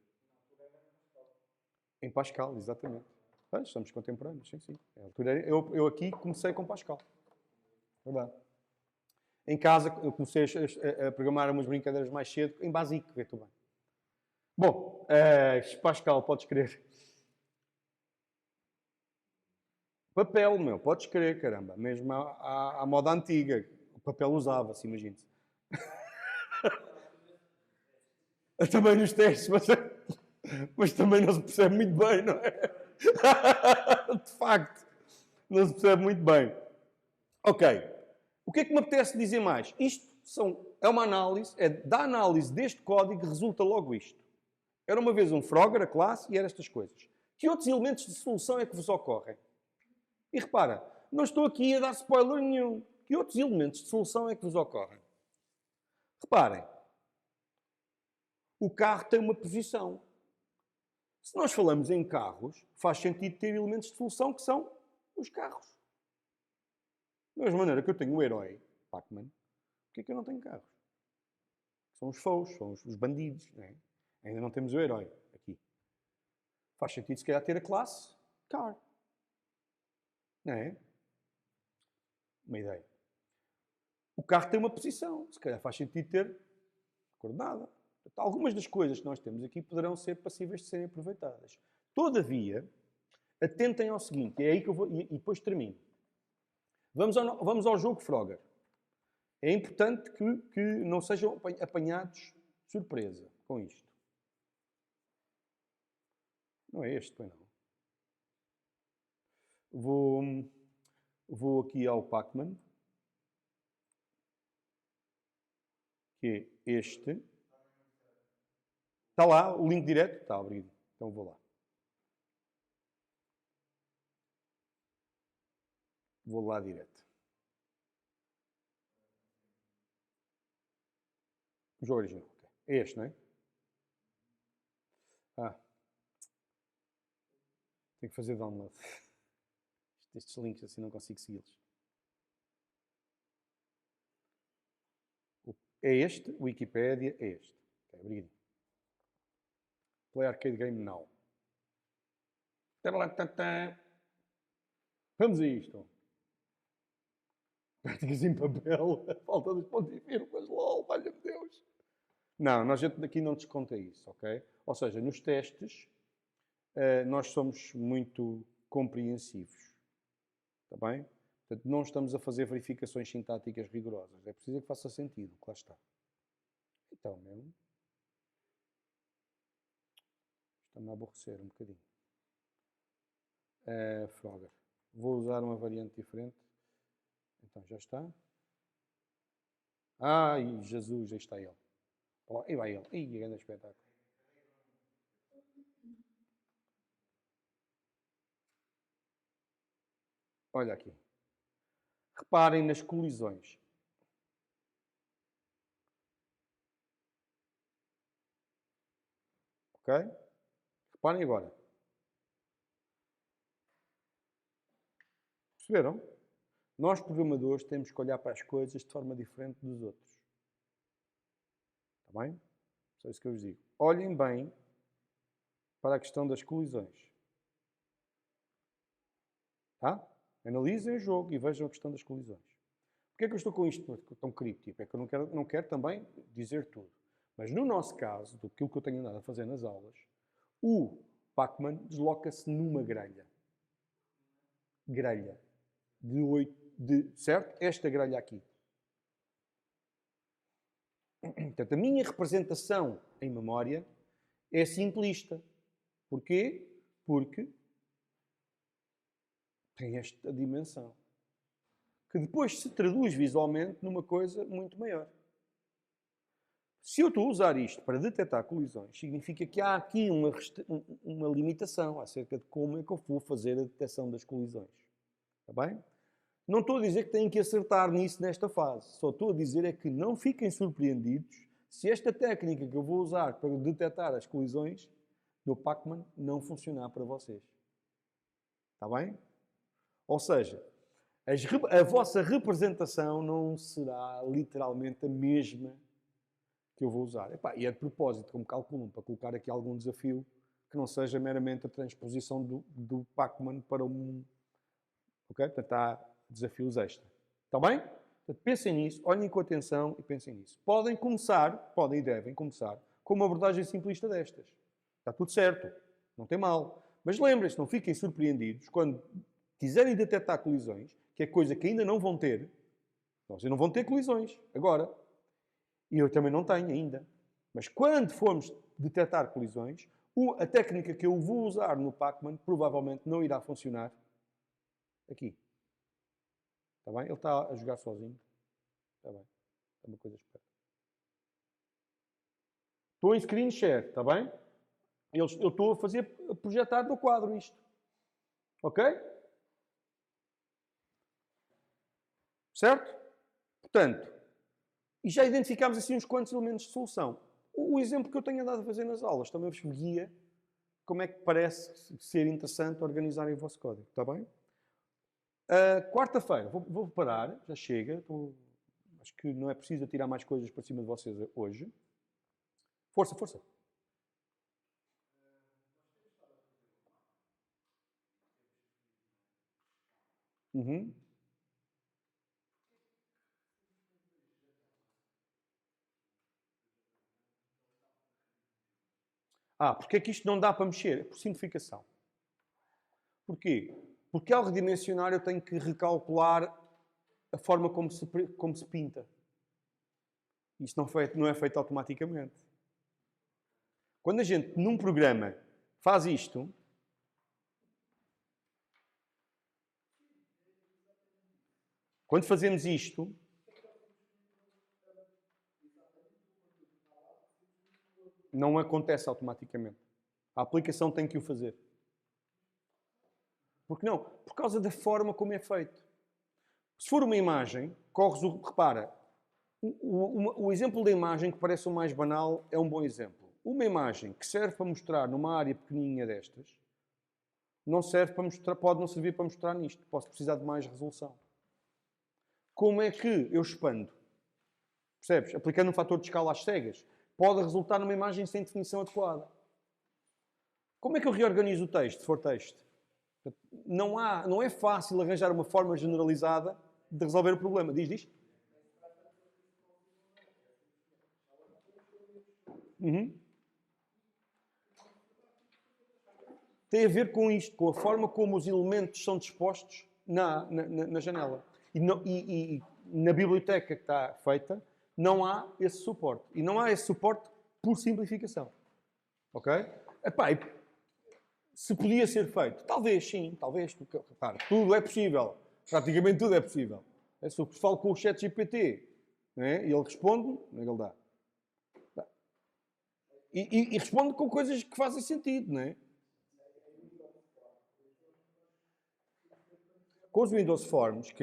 Em Pascal, exatamente. Somos contemporâneos, sim. Eu aqui comecei com Pascal. Verdade. Em casa, eu comecei a programar umas brincadeiras mais cedo, em Basic, vê-te bem. Bom, Pascal, podes crer. Papel, meu, podes crer, caramba. Mesmo à moda antiga. O papel usava-se, imagine-se. Também nos testes, mas também não se percebe muito bem, não é? De facto, não se percebe muito bem. Ok. O que é que me apetece dizer mais? É uma análise, da análise deste código resulta logo isto. Era uma vez um Frogger, a classe, e eram estas coisas. Que outros elementos de solução é que vos ocorrem? E repara, não estou aqui a dar spoiler nenhum. Que outros elementos de solução é que vos ocorrem? Reparem, o carro tem uma posição. Se nós falamos em carros, faz sentido ter elementos de solução que são os carros. Da mesma maneira que eu tenho o herói, Pac-Man, porquê é que eu não tenho carros? São os foes, são os bandidos. Não é? Ainda não temos o herói aqui. Faz sentido, se calhar, ter a classe car. Não é? Uma ideia. O carro tem uma posição. Se calhar faz sentido ter coordenada. Algumas das coisas que nós temos aqui poderão ser passíveis de serem aproveitadas. Todavia, atentem ao seguinte, é aí que eu vou, e depois termino. Vamos ao jogo Frogger. É importante que não sejam apanhados de surpresa com isto. Não é este, pois não. Vou aqui ao Pac-Man, que é este. Está lá o link direto? Está, obrigado. Então vou lá. Vou lá direto. O jogo original. Okay. É este, não é? Tenho que fazer download. Estes links assim não consigo segui-los. É este, Wikipedia, é este. Ok, obrigado. Play Arcade Game Now. Vamos a isto. Práticas em papel, falta dos pontos e vírgulas, LOL, valha-me Deus. Não, nós aqui não desconta isso, ok? Ou seja, nos testes, nós somos muito compreensivos. Está bem? Portanto, não estamos a fazer verificações sintáticas rigorosas. É preciso que faça sentido, que lá está. Então, mesmo. Está-me a aborrecer um bocadinho. Frogger. Vou usar uma variante diferente. Então, já está. Ai, Jesus, aí está ele. E vai ele. Ih, grande espetáculo. Olha aqui. Reparem nas colisões. Ok? Reparem agora. Perceberam? Nós, programadores, temos que olhar para as coisas de forma diferente dos outros. Está bem? Só isso que eu vos digo. Olhem bem para a questão das colisões. Tá? Analisem o jogo e vejam a questão das colisões. Porquê é que eu estou com isto tão críptico? É que eu não quero também dizer tudo. Mas no nosso caso, do que eu tenho andado a fazer nas aulas, o Pac-Man desloca-se numa grelha. Grelha. Certo? Esta grelha aqui. Portanto, a minha representação em memória é simplista. Porquê? Porque tem esta dimensão. Que depois se traduz visualmente numa coisa muito maior. Se eu estou a usar isto para detectar colisões, significa que há aqui uma limitação acerca de como é que eu vou fazer a detecção das colisões. Está bem? Não estou a dizer que têm que acertar nisso nesta fase. Só estou a dizer é que não fiquem surpreendidos se esta técnica que eu vou usar para detectar as colisões do Pac-Man não funcionar para vocês. Está bem? Ou seja, a vossa representação não será literalmente a mesma que eu vou usar. E é de propósito, como calculam, para colocar aqui algum desafio que não seja meramente a transposição do Pac-Man para um... Ok? Portanto, há desafios extra. Está bem? Portanto, pensem nisso, olhem com atenção e pensem nisso. Podem e devem começar com uma abordagem simplista destas. Está tudo certo. Não tem mal. Mas lembrem-se, não fiquem surpreendidos quando quiserem detectar colisões, que é coisa que ainda não vão ter. Vocês não vão ter colisões agora. E eu também não tenho ainda. Mas quando formos detectar colisões, A técnica que eu vou usar no Pacman provavelmente não irá funcionar aqui. Está bem? Ele está a jogar sozinho. Está bem. É uma coisa esperta. Estou em screen share, está bem? Eu estou a projetar no quadro isto. Ok? Certo? Portanto, e já identificámos assim uns quantos elementos de solução. O exemplo que eu tenho andado a fazer nas aulas também vos guia como é que parece ser interessante organizarem o vosso código. Está bem? Quarta-feira, vou parar, já chega. Acho que não é preciso tirar mais coisas para cima de vocês hoje. Força, força. Uhum. Porque é que isto não dá para mexer? É por simplificação. Porquê? Porque ao redimensionar eu tenho que recalcular a forma como se pinta. Isto não é feito automaticamente. Quando a gente, num programa, faz isto, quando fazemos isto, não acontece automaticamente. A aplicação tem que o fazer. Por que não? Por causa da forma como é feito. Se for uma imagem, repara, o exemplo da imagem que parece o mais banal é um bom exemplo. Uma imagem que serve para mostrar numa área pequenininha destas, não serve para mostrar, pode não servir para mostrar nisto. Posso precisar de mais resolução. Como é que eu expando? Percebes? Aplicando um fator de escala às cegas, pode resultar numa imagem sem definição adequada. Como é que eu reorganizo o texto, se for texto? Não é fácil arranjar uma forma generalizada de resolver o problema. Diz. Uhum. Tem a ver com isto, com a forma como os elementos são dispostos na janela. E na biblioteca que está feita, não há esse suporte. E não há esse suporte por simplificação. Ok? Epá, se podia ser feito? Talvez, sim. Talvez. Porque, repara, tudo é possível. Praticamente tudo é possível. Se eu falo com o ChatGPT, né, e ele responde, ele dá. E responde com coisas que fazem sentido, não é? Com os Windows Forms,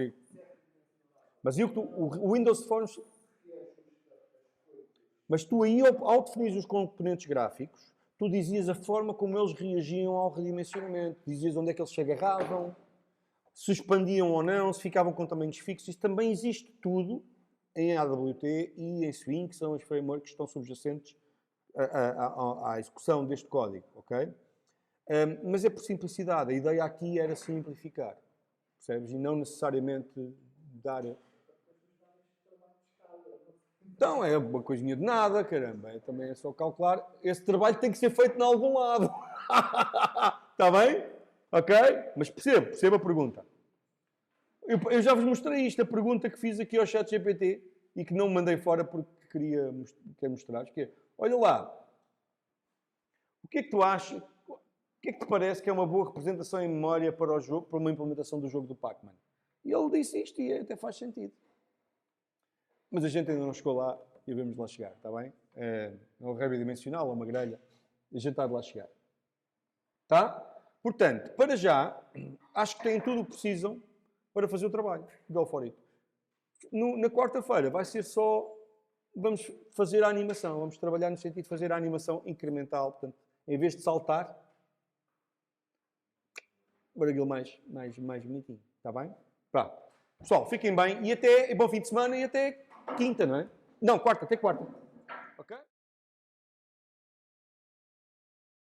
mas o Windows Forms... Mas tu aí, ao definir os componentes gráficos, tu dizias a forma como eles reagiam ao redimensionamento. Dizias onde é que eles se agarravam, se expandiam ou não, se ficavam com tamanhos fixos. Isso também existe tudo em AWT e em Swing, que são os frameworks que estão subjacentes à execução deste código. Okay? Mas é por simplicidade. A ideia aqui era simplificar. Percebes? E não necessariamente dar... Então, é uma coisinha de nada, caramba. Também é só calcular. Esse trabalho tem que ser feito em algum lado. Está bem? Ok? Mas perceba a pergunta. Eu já vos mostrei isto, a pergunta que fiz aqui ao ChatGPT e que não mandei fora porque queria mostrar. Que é, olha lá, o que é que tu achas? O que é que te parece que é uma boa representação em memória para o jogo, para uma implementação do jogo do Pac-Man? E ele disse isto e até faz sentido. Mas a gente ainda não chegou lá e vamos lá chegar, está bem? É um array bidimensional, é uma grelha. A gente está de lá chegar. Tá? Portanto, para já, acho que têm tudo o que precisam para fazer o trabalho. Go for it. Na quarta-feira vai ser só... Vamos fazer a animação. Vamos trabalhar no sentido de fazer a animação incremental. Portanto, em vez de saltar, barulho mais bonitinho. Está bem? Pá. Pessoal, fiquem bem. E bom fim de semana e até quinta, não é? Não, quarta, até quarta. Ok?